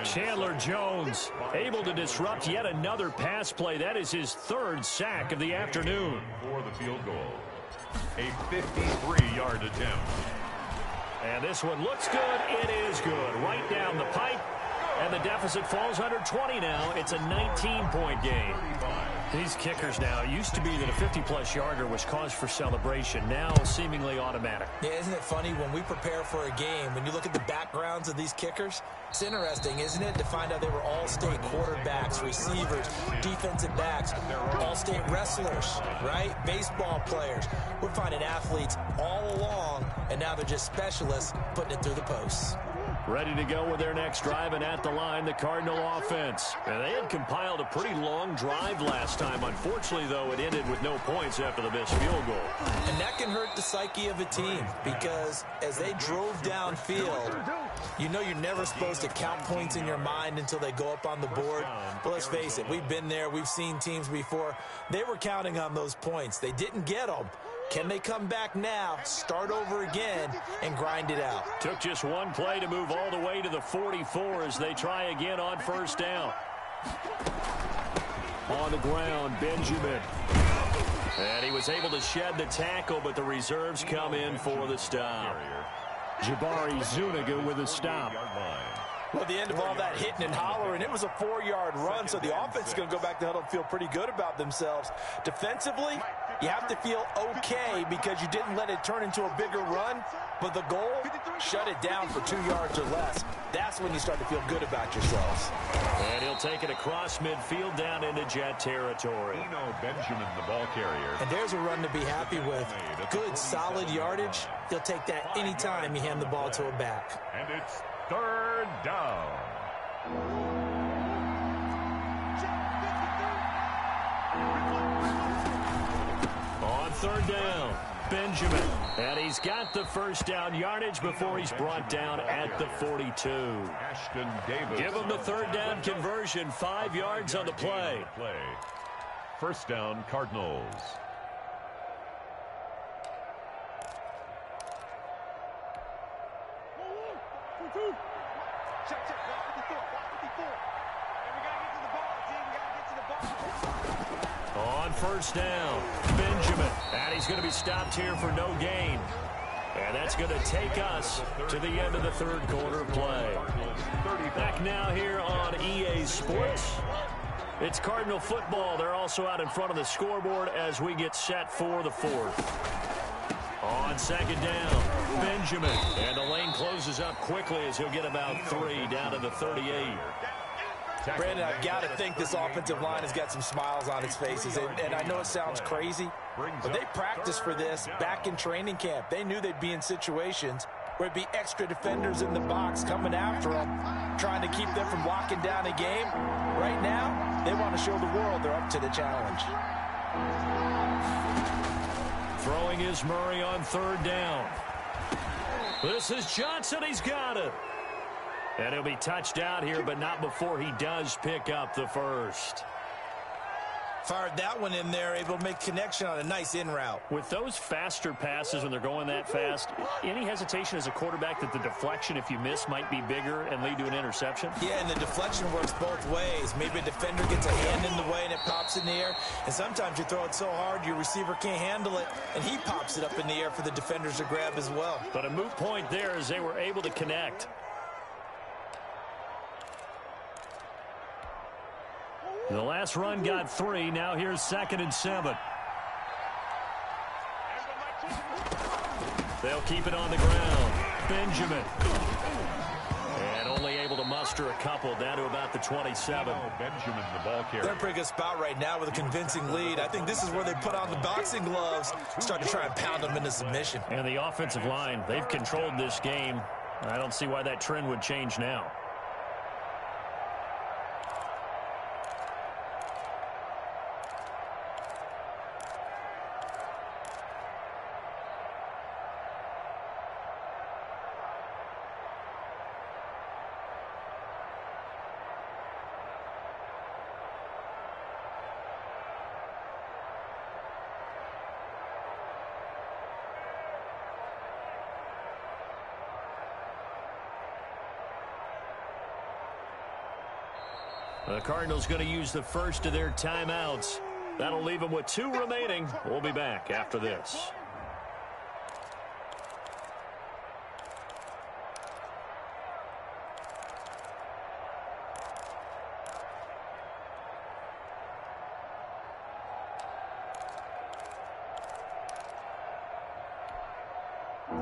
Chandler Jones able to disrupt yet another pass play. That is his 3rd sack of the afternoon. For the field goal. A 53-yard attempt. And this one looks good. It is good. Right down the pipe. And the deficit falls under 20 now. It's a 19-point game. These kickers now, used to be that a 50-plus yarder was cause for celebration. Now seemingly automatic. Yeah, isn't it funny when we prepare for a game, when you look at the backgrounds of these kickers, it's interesting, isn't it, to find out they were all-state quarterbacks, receivers, defensive backs, all-state wrestlers, right? Baseball players. We're finding athletes all along, and now they're just specialists putting it through the posts. Ready to go with their next drive, and at the line, the Cardinal offense. And they had compiled a pretty long drive last time. Unfortunately, though, it ended with no points after the missed field goal. And that can hurt the psyche of a team, because as they drove downfield, you know you're never supposed to count points in your mind until they go up on the board. But let's face it, we've been there. We've seen teams before. They were counting on those points. They didn't get them. Can they come back now, start over again, and grind it out? Took just one play to move all the way to the 44 as they try again on 1st down. On the ground, Benjamin. And he was able to shed the tackle, but the reserves come in for the stop. Jabari Zuniga with a stop. Well, at the end of all that hitting and hollering, it was a 4-yard run, so the offense is going to go back to huddle and feel pretty good about themselves. Defensively, you have to feel okay because you didn't let it turn into a bigger run, but the goal, shut it down for 2 yards or less. That's when you start to feel good about yourselves. And he'll take it across midfield down into Jet territory. Benjamin, the ball carrier. And there's a run to be happy with. Good, solid yardage. He'll take that anytime you hand the ball to a back. And it's 3rd down. On 3rd down, Benjamin. And he's got the first down yardage before he's brought down at the 42. Ashton Davis. Give him the 3rd down conversion, 5 yards on the play. 1st down, Cardinals. On 1st down, Benjamin. And he's going to be stopped here for no gain. And that's going to take us to the end of the 3rd quarter play. Back now here on EA Sports. It's Cardinal football. They're also out in front of the scoreboard as we get set for the 4th. On 2nd down, Benjamin. And the lane closes up quickly as he'll get about 3 down to the 38. Brandon, I've got to think this offensive line has got some smiles on its faces. And I know it sounds crazy, but they practiced for this back in training camp. They knew they'd be in situations where it'd be extra defenders in the box coming after them, trying to keep them from locking down a game. Right now, they want to show the world they're up to the challenge. Throwing is Murray on third down. This is Johnson. He's got it. And he'll be touched out here, but not before he does pick up the first. Fired that one in there, able to make connection on a nice in route. With those faster passes when they're going that fast, any hesitation as a quarterback that the deflection, if you miss, might be bigger and lead to an interception? Yeah, and the deflection works both ways. Maybe a defender gets a hand in the way and it pops in the air. And sometimes you throw it so hard your receiver can't handle it, and he pops it up in the air for the defenders to grab as well. But a moot point there as they were able to connect. The last run got 3. Now here's 2nd and 7. They'll keep it on the ground. Benjamin. And only able to muster a couple down to about the 27. Benjamin, the ball carrier. They're in a pretty good spot right now with a convincing lead. I think this is where they put on the boxing gloves, start to try and pound them into submission. And the offensive line, they've controlled this game. I don't see why that trend would change now. The Cardinals going to use the first of their timeouts. That'll leave them with 2 remaining. We'll be back after this.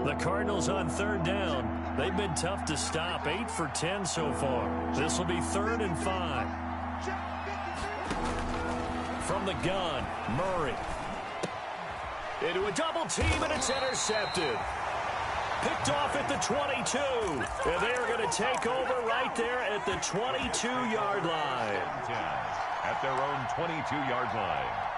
The Cardinals on third down. They've been tough to stop. 8 for 10 so far. This will be 3rd and 5. From the gun, Murray. Into a double team, and it's intercepted. Picked off at the 22. And they're going to take over right there at the 22-yard line. At their own 22-yard line.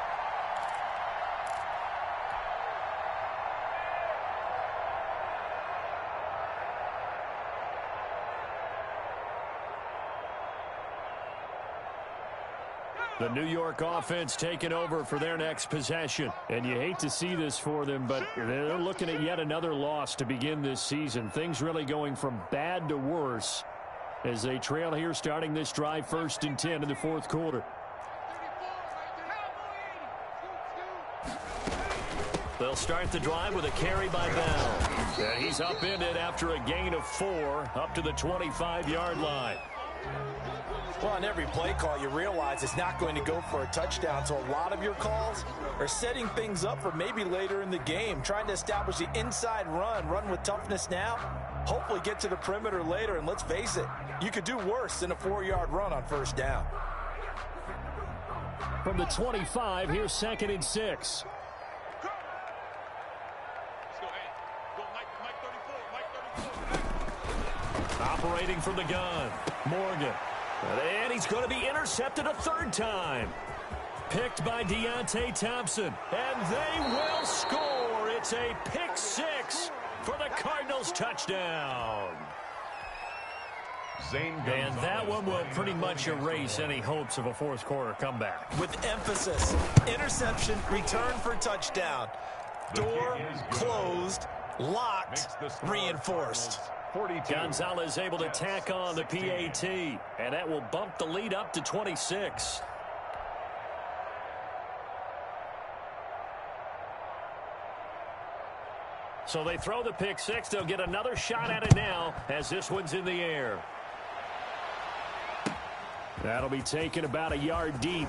The New York offense taking over for their next possession. And you hate to see this for them, but they're looking at yet another loss to begin this season. Things really going from bad to worse as they trail here starting this drive 1st and 10 in the 4th quarter. They'll start the drive with a carry by Bell. And he's upended after a gain of 4 up to the 25-yard line. Well, on every play call, you realize it's not going to go for a touchdown, so a lot of your calls are setting things up for maybe later in the game, trying to establish the inside run with toughness now, hopefully get to the perimeter later, and let's face it, you could do worse than a 4-yard run on 1st down. From the 25, here's 2nd and 6. Operating from the gun, Morgan. And he's going to be intercepted a 3rd time. Picked by Deontay Thompson. And they will score. It's a pick 6 for the Cardinals touchdown. And that one will pretty much erase any hopes of a 4th quarter comeback. With emphasis, interception, return for touchdown. Door closed, locked, reinforced. Gonzalez able to tack on the PAT, and that will bump the lead up to 26. So they throw the pick 6. They'll get another shot at it now as this one's in the air. That'll be taken about a yard deep.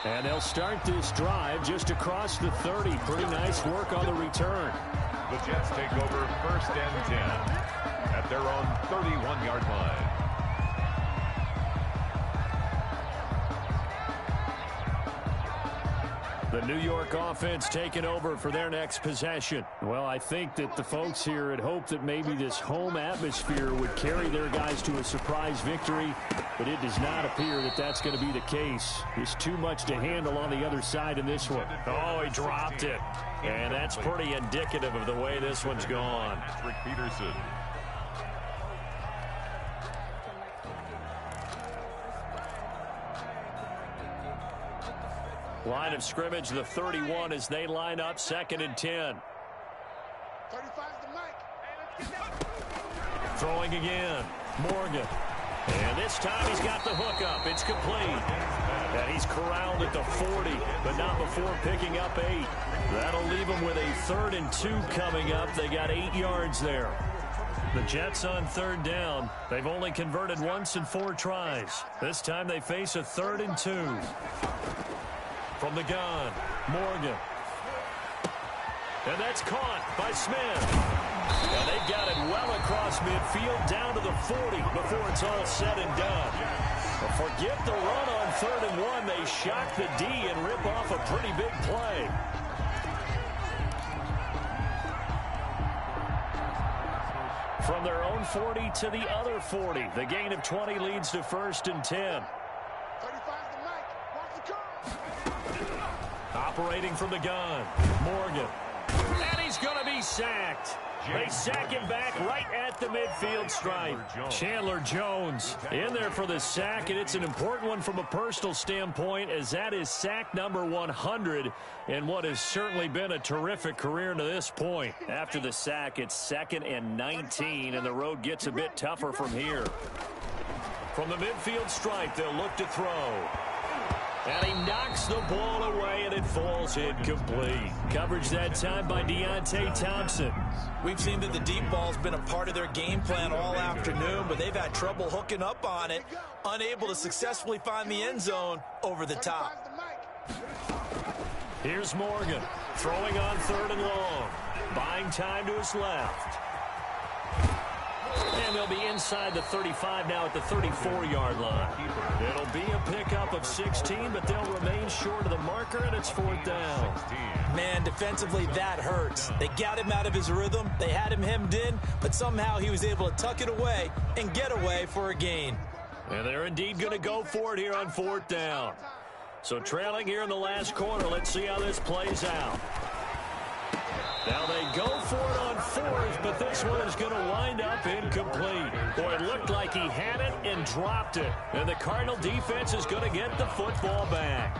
And they'll start this drive just across the 30. Pretty nice work on the return. The Jets take over 1st and 10 at their own 31-yard line. The New York offense taking over for their next possession. Well, I think that the folks here had hoped that maybe this home atmosphere would carry their guys to a surprise victory, but it does not appear that that's going to be the case. There's too much to handle on the other side in this one. Oh, he dropped it. And that's pretty indicative of the way this one's gone. Rick Peterson. Line of scrimmage, the 31 as they line up 2nd and 10. 35's the mic. Throwing again. Morgan. And this time he's got the hook up. It's complete. And he's corralled at the 40, but not before picking up 8. That'll leave him with a 3rd and 2 coming up. They got 8 yards there. The Jets on 3rd down. They've only converted once in 4 tries. This time they face a 3rd and 2. From the gun, Morgan. And that's caught by Smith. And they've got it well across midfield down to the 40 before it's all said and done. But forget the run on 3rd and 1. They shock the D and rip off a pretty big play. From their own 40 to the other 40. The gain of 20 leads to 1st and 10. 35's the mic. Watch the curve. Operating from the gun, Morgan. And he's going to be sacked. They sack him back right at the midfield stripe. Chandler Jones in there for the sack, and it's an important one from a personal standpoint, as that is sack number 100 in what has certainly been a terrific career to this point. After the sack, it's 2nd and 19, and the road gets a bit tougher from here. From the midfield stripe, they'll look to throw. And he knocks the ball away, and it falls incomplete. Coverage that time by Deontay Thompson. We've seen that the deep ball's been a part of their game plan all afternoon, but they've had trouble hooking up on it, unable to successfully find the end zone over the top. Here's Morgan, throwing on 3rd and long, buying time to his left. And they'll be inside the 35 now at the 34-yard line. It'll be a pickup of 16, but they'll remain short of the marker, and it's 4th down. Man, defensively, that hurts. They got him out of his rhythm. They had him hemmed in, but somehow he was able to tuck it away and get away for a gain. And they're indeed going to go for it here on 4th down. So trailing here in the last quarter, let's see how this plays out. Now they go for it on 4th, but this one is going to wind up incomplete. Boy, it looked like he had it and dropped it. And the Cardinal defense is going to get the football back.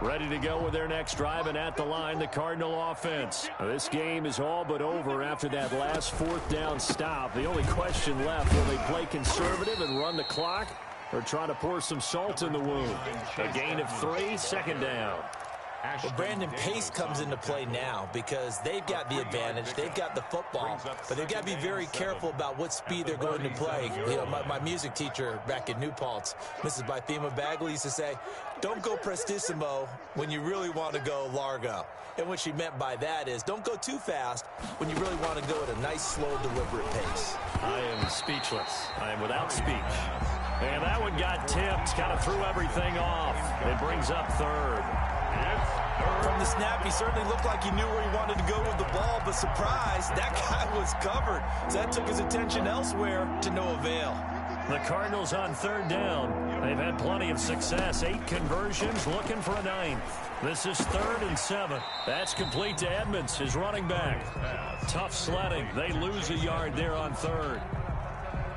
Ready to go with their next drive, and at the line, the Cardinal offense. Now, this game is all but over after that last 4th down stop. The only question left, will they play conservative and run the clock, or try to pour some salt in the wound? A gain of 3, 2nd down. Well, Brandon, pace comes into play now because they've got the advantage. They've got the football, but they've got to be very careful about what speed they're going to play. You know, my music teacher back in New Paltz, Mrs. Bythema Bagley, used to say, don't go prestissimo when you really want to go largo. And what she meant by that is don't go too fast when you really want to go at a nice, slow, deliberate pace. I am speechless. I am without speech. And that one got tipped, kind of threw everything off. It brings up 3rd. From the snap, he certainly looked like he knew where he wanted to go with the ball, but surprise, that guy was covered. So that took his attention elsewhere to no avail. The Cardinals on 3rd down. They've had plenty of success. 8 conversions, looking for a 9th. This is 3rd and 7. That's complete to Edmonds, his running back. Tough sledding. They lose a yard there on 3rd.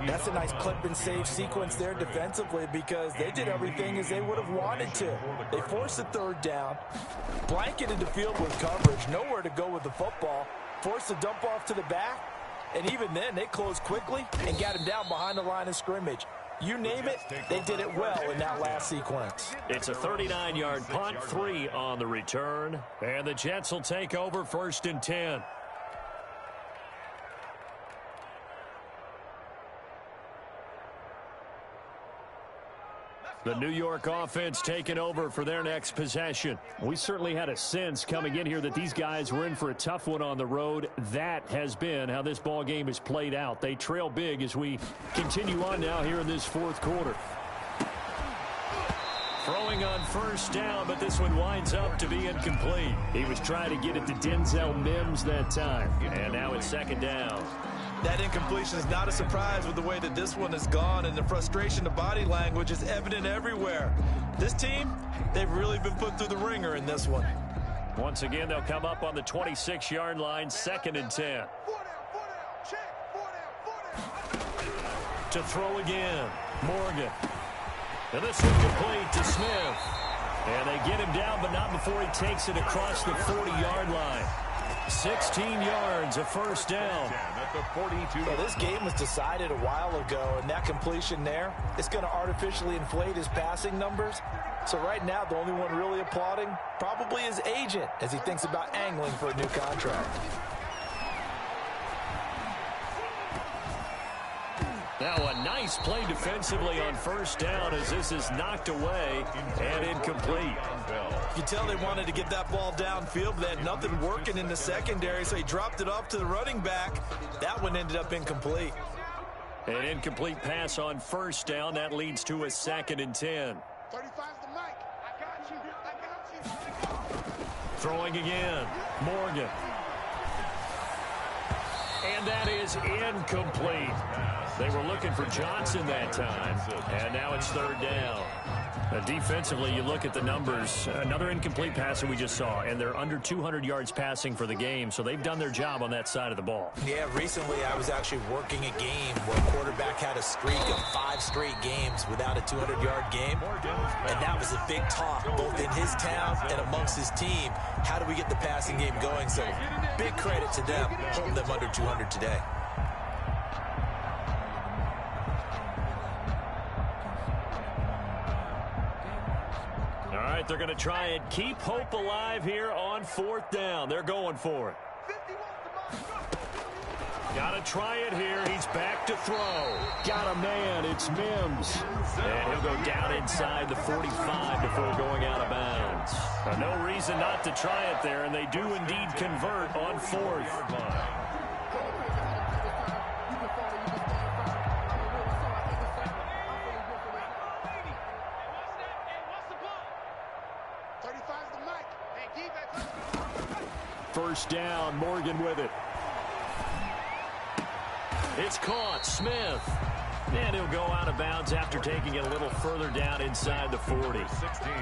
That's a nice clip and save sequence there defensively because they did everything as they would have wanted to. They forced the 3rd down, blanketed the field with coverage, nowhere to go with the football, forced the dump off to the back, and even then they closed quickly and got him down behind the line of scrimmage. You name it, they did it well in that last sequence. It's a 39-yard punt, 3 on the return, and the Jets will take over 1st and 10. The New York offense taking over for their next possession. We certainly had a sense coming in here that these guys were in for a tough one on the road. That has been how this ball game has played out. They trail big as we continue on now here in this 4th quarter. Throwing on first down, but this one winds up to be incomplete. He was trying to get it to Denzel Mims that time. And now it's second down. That incompletion is not a surprise with the way that this one has gone, and the frustration of body language is evident everywhere. This team, they've really been put through the ringer in this one. Once again, they'll come up on the 26-yard line, 2nd and 10. To throw again, Morgan. And this is complete to Smith. And they get him down, but not before he takes it across the 40-yard line. 16 yards, a first down. Well, this game was decided a while ago, and that completion there, it's going to artificially inflate his passing numbers. So right now, the only one really applauding probably his agent as he thinks about angling for a new contract. Now a nice play defensively on first down as this is knocked away and incomplete. You can tell they wanted to get that ball downfield, but they had nothing working in the secondary, so he dropped it off to the running back. That one ended up incomplete. An incomplete pass on first down. That leads to a 2nd and 10. 35's the mic. I got you. I got you. Throwing again. Morgan. And that is incomplete. They were looking for Johnson that time, and now it's 3rd down. Defensively, you look at the numbers. Another incomplete pass that we just saw, and they're under 200 yards passing for the game, so they've done their job on that side of the ball. Yeah, recently I was actually working a game where a quarterback had a streak of 5 straight games without a 200-yard game, and that was a big talk both in his town and amongst his team. How do we get the passing game going? So big credit to them, holding them under 200 today. All right, they're going to try and keep hope alive here on 4th down. They're going for it. Got to try it here. He's back to throw. Got a man. It's Mims. And he'll go down inside the 45 before going out of bounds. No reason not to try it there, and they do indeed convert on 4th. First down, Morgan with it. It's caught, Smith. And he'll go out of bounds after taking it a little further down inside the 40. 16.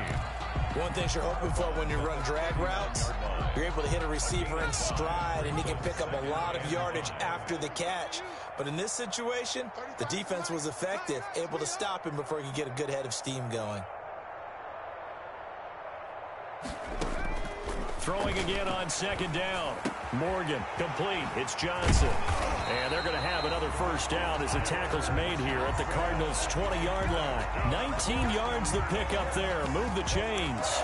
One thing you're hoping for when you run drag routes, you're able to hit a receiver in stride, and he can pick up a lot of yardage after the catch. But in this situation, the defense was effective, able to stop him before he could get a good head of steam going. Throwing again on 2nd down. Morgan, complete. It's Johnson. And they're going to have another first down as the tackle's made here at the Cardinals' 20-yard line. 19 yards the pick up there. Move the chains.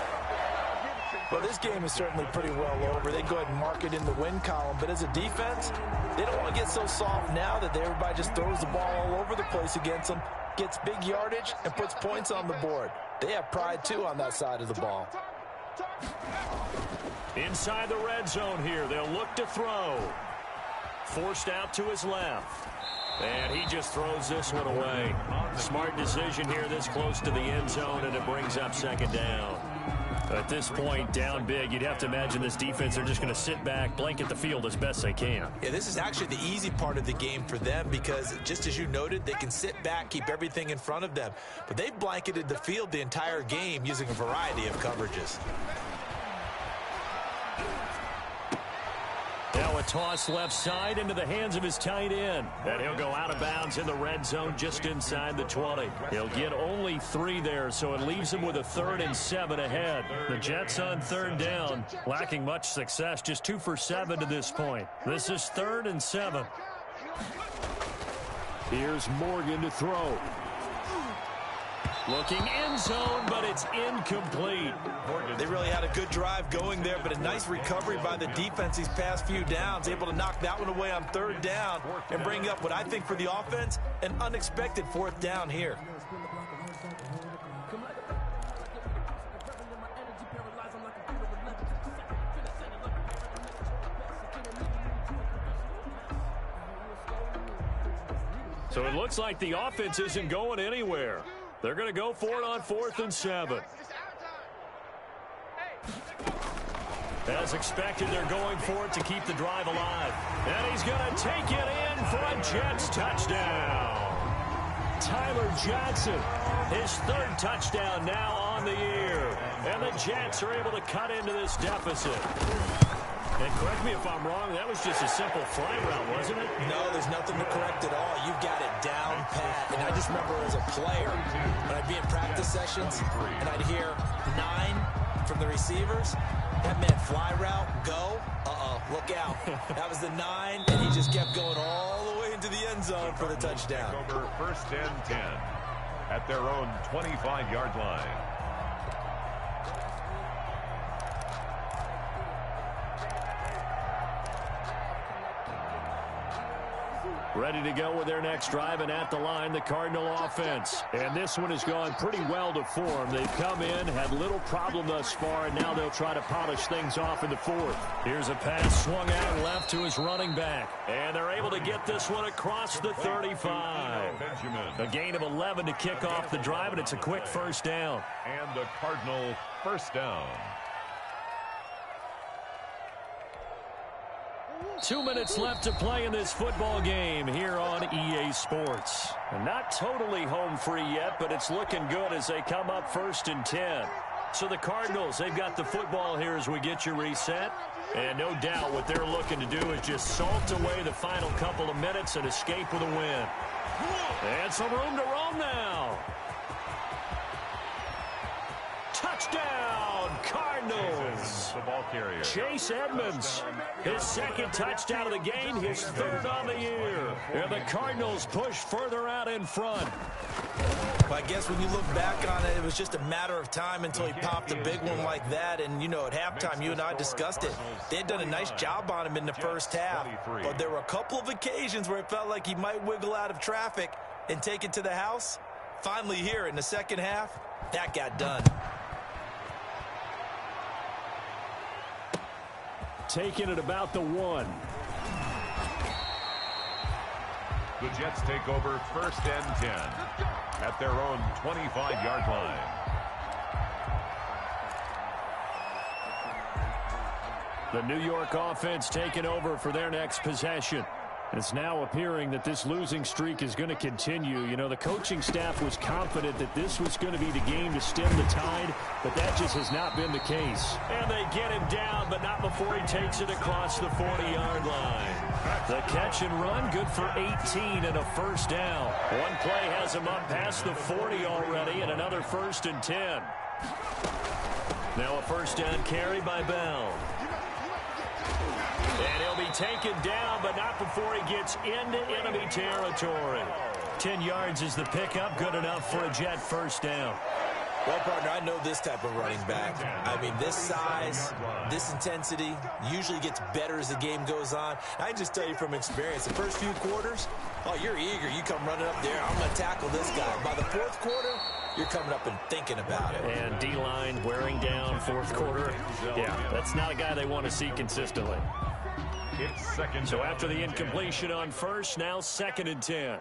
Well, this game is certainly pretty well over. They go ahead and mark it in the win column. But as a defense, they don't want to get so soft now that everybody just throws the ball all over the place against them, gets big yardage, and puts points on the board. They have pride, too, on that side of the ball. Inside the red zone here, they'll look to throw. Forced out to his left. And he just throws this one away. Smart decision here this close to the end zone, and it brings up 2nd down. At this point, down big, you'd have to imagine this defense, they're just going to sit back, blanket the field as best they can. Yeah, this is actually the easy part of the game for them because, just as you noted, they can sit back, keep everything in front of them. But they've blanketed the field the entire game using a variety of coverages. Now a toss left side into the hands of his tight end. And he'll go out of bounds in the red zone just inside the 20. He'll get only 3 there, so it leaves him with a 3rd and 7 ahead. The Jets on 3rd down, lacking much success, just 2 for 7 to this point. This is 3rd and 7. Here's Morgan to throw. Looking end zone, but it's incomplete. They really had a good drive going there, but a nice recovery by the defense these past few downs, able to knock that one away on 3rd down and bring up what I think for the offense, an unexpected 4th down here. So it looks like the offense isn't going anywhere. They're going to go for it on 4th and 7. As expected, they're going for it to keep the drive alive. And he's going to take it in for a Jets touchdown. Tyler Johnson, his third touchdown now on the year. And the Jets are able to cut into this deficit. And correct me if I'm wrong, that was just a simple fly route, wasn't it? No, there's nothing to correct at all. You've got it down pat. And I just remember as a player, when I'd be in practice sessions, and I'd hear 9 from the receivers, that meant fly route, go, look out. That was the 9, and he just kept going all the way into the end zone for the touchdown. Over first and 10 at their own 25-yard line. Ready to go with their next drive, and at the line, the Cardinal offense. And this one has gone pretty well to form. They've come in, had little problem thus far, and now they'll try to polish things off in the fourth. Here's a pass swung out left to his running back. And they're able to get this one across the 35. A gain of 11 to kick off the drive, and it's a quick first down. And the Cardinal first down. 2 minutes left to play in this football game here on EA Sports. And not totally home free yet, but it's looking good as they come up first and 10. So the Cardinals, they've got the football here as we get you reset. And no doubt what they're looking to do is just salt away the final couple of minutes and escape with a win. And some room to roam now. Touchdown, Cardinals. The ball carrier. Chase Edmonds, his second touchdown of the game, his third on the year. And the Cardinals push further out in front. Well, I guess when you look back on it, it was just a matter of time until he popped a big one like that. And, you know, at halftime, you and I discussed it. They had done a nice job on him in the first half. But there were a couple of occasions where it felt like he might wiggle out of traffic and take it to the house. Finally here in the second half, that got done. Taking it about the 1. The Jets take over first and 10 at their own 25-yard line. The New York offense taking over for their next possession. It's now appearing that this losing streak is going to continue. You know, the coaching staff was confident that this was going to be the game to stem the tide, but that just has not been the case. And they get him down, but not before he takes it across the 40-yard line. The catch and run, good for 18 and a first down. One play has him up past the 40 already, and another first and 10. Now a first down carry by Bell. And he'll be taken down, but not before he gets into enemy territory. 10 yards is the pickup, good enough for a Jet first down. Well, partner, I know this type of running back. I mean, this size, this intensity usually gets better as the game goes on. I just tell you from experience, the first few quarters, oh, you're eager. You come running up there, I'm going to tackle this guy. By the fourth quarter, you're coming up and thinking about it. And D-line wearing down fourth quarter. Yeah, that's not a guy they want to see consistently. It's second. So after the incompletion on first, now second and 10.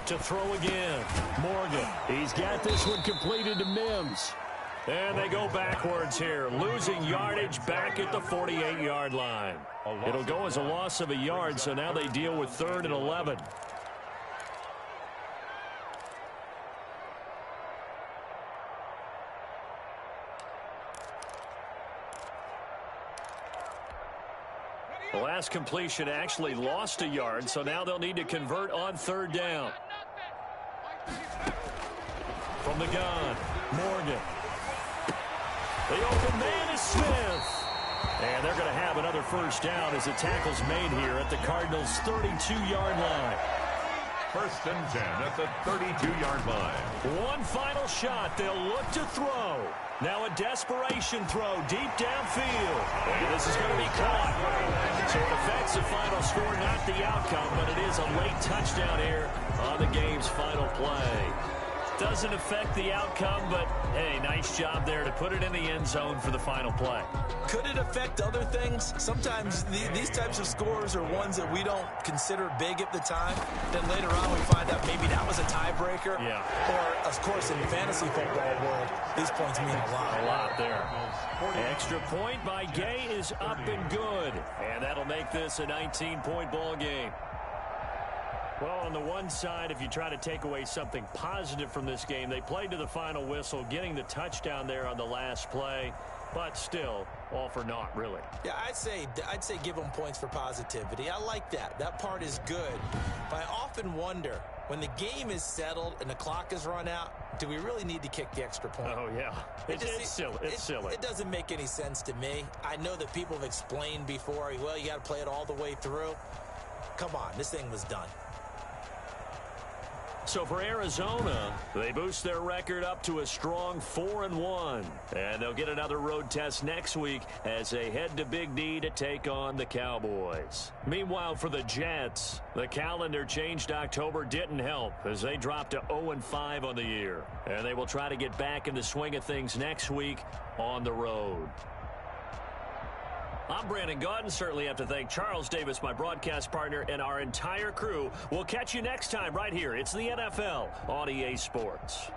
To throw again. Morgan. He's got this one completed to Mims. And they go backwards here. Losing yardage back at the 48-yard line. It'll go as a loss of a yard, so now they deal with 3rd and 11. The last completion actually lost a yard, so now they'll need to convert on 3rd down. From the gun, Morgan. The open man is Smith. And they're going to have another first down as the tackle's made here at the Cardinals' 32-yard line. First and 10 at the 32-yard line. One final shot. They'll look to throw. Now a desperation throw deep downfield. And this is going to be caught. So it affects the final score, not the outcome, but it is a late touchdown here on the game's final play. Doesn't affect the outcome, but, hey, nice job there to put it in the end zone for the final play. Could it affect other things? Sometimes these types of scores are ones that we don't consider big at the time. Then later on we find out maybe that was a tiebreaker. Yeah. Or, of course, in the fantasy football world, these points mean a lot. A lot there. Extra point by Gay is up and good. And that'll make this a 19-point ball game. Well, on the one side, if you try to take away something positive from this game, they played to the final whistle, getting the touchdown there on the last play. But still, all for naught, really. Yeah, I'd say give them points for positivity. I like that. That part is good. But I often wonder, when the game is settled and the clock is run out, do we really need to kick the extra point? Oh, yeah. It's silly. It's silly. It doesn't make any sense to me. I know that people have explained before, well, you got to play it all the way through. Come on, this thing was done. So for Arizona, they boost their record up to a strong 4-1. And they'll get another road test next week as they head to Big D to take on the Cowboys. Meanwhile, for the Jets, the calendar changed October didn't help as they dropped to 0-5 on the year. And they will try to get back in the swing of things next week on the road. I'm Brandon Gaudin. Certainly have to thank Charles Davis, my broadcast partner, and our entire crew. We'll catch you next time right here. It's the NFL on EA Sports.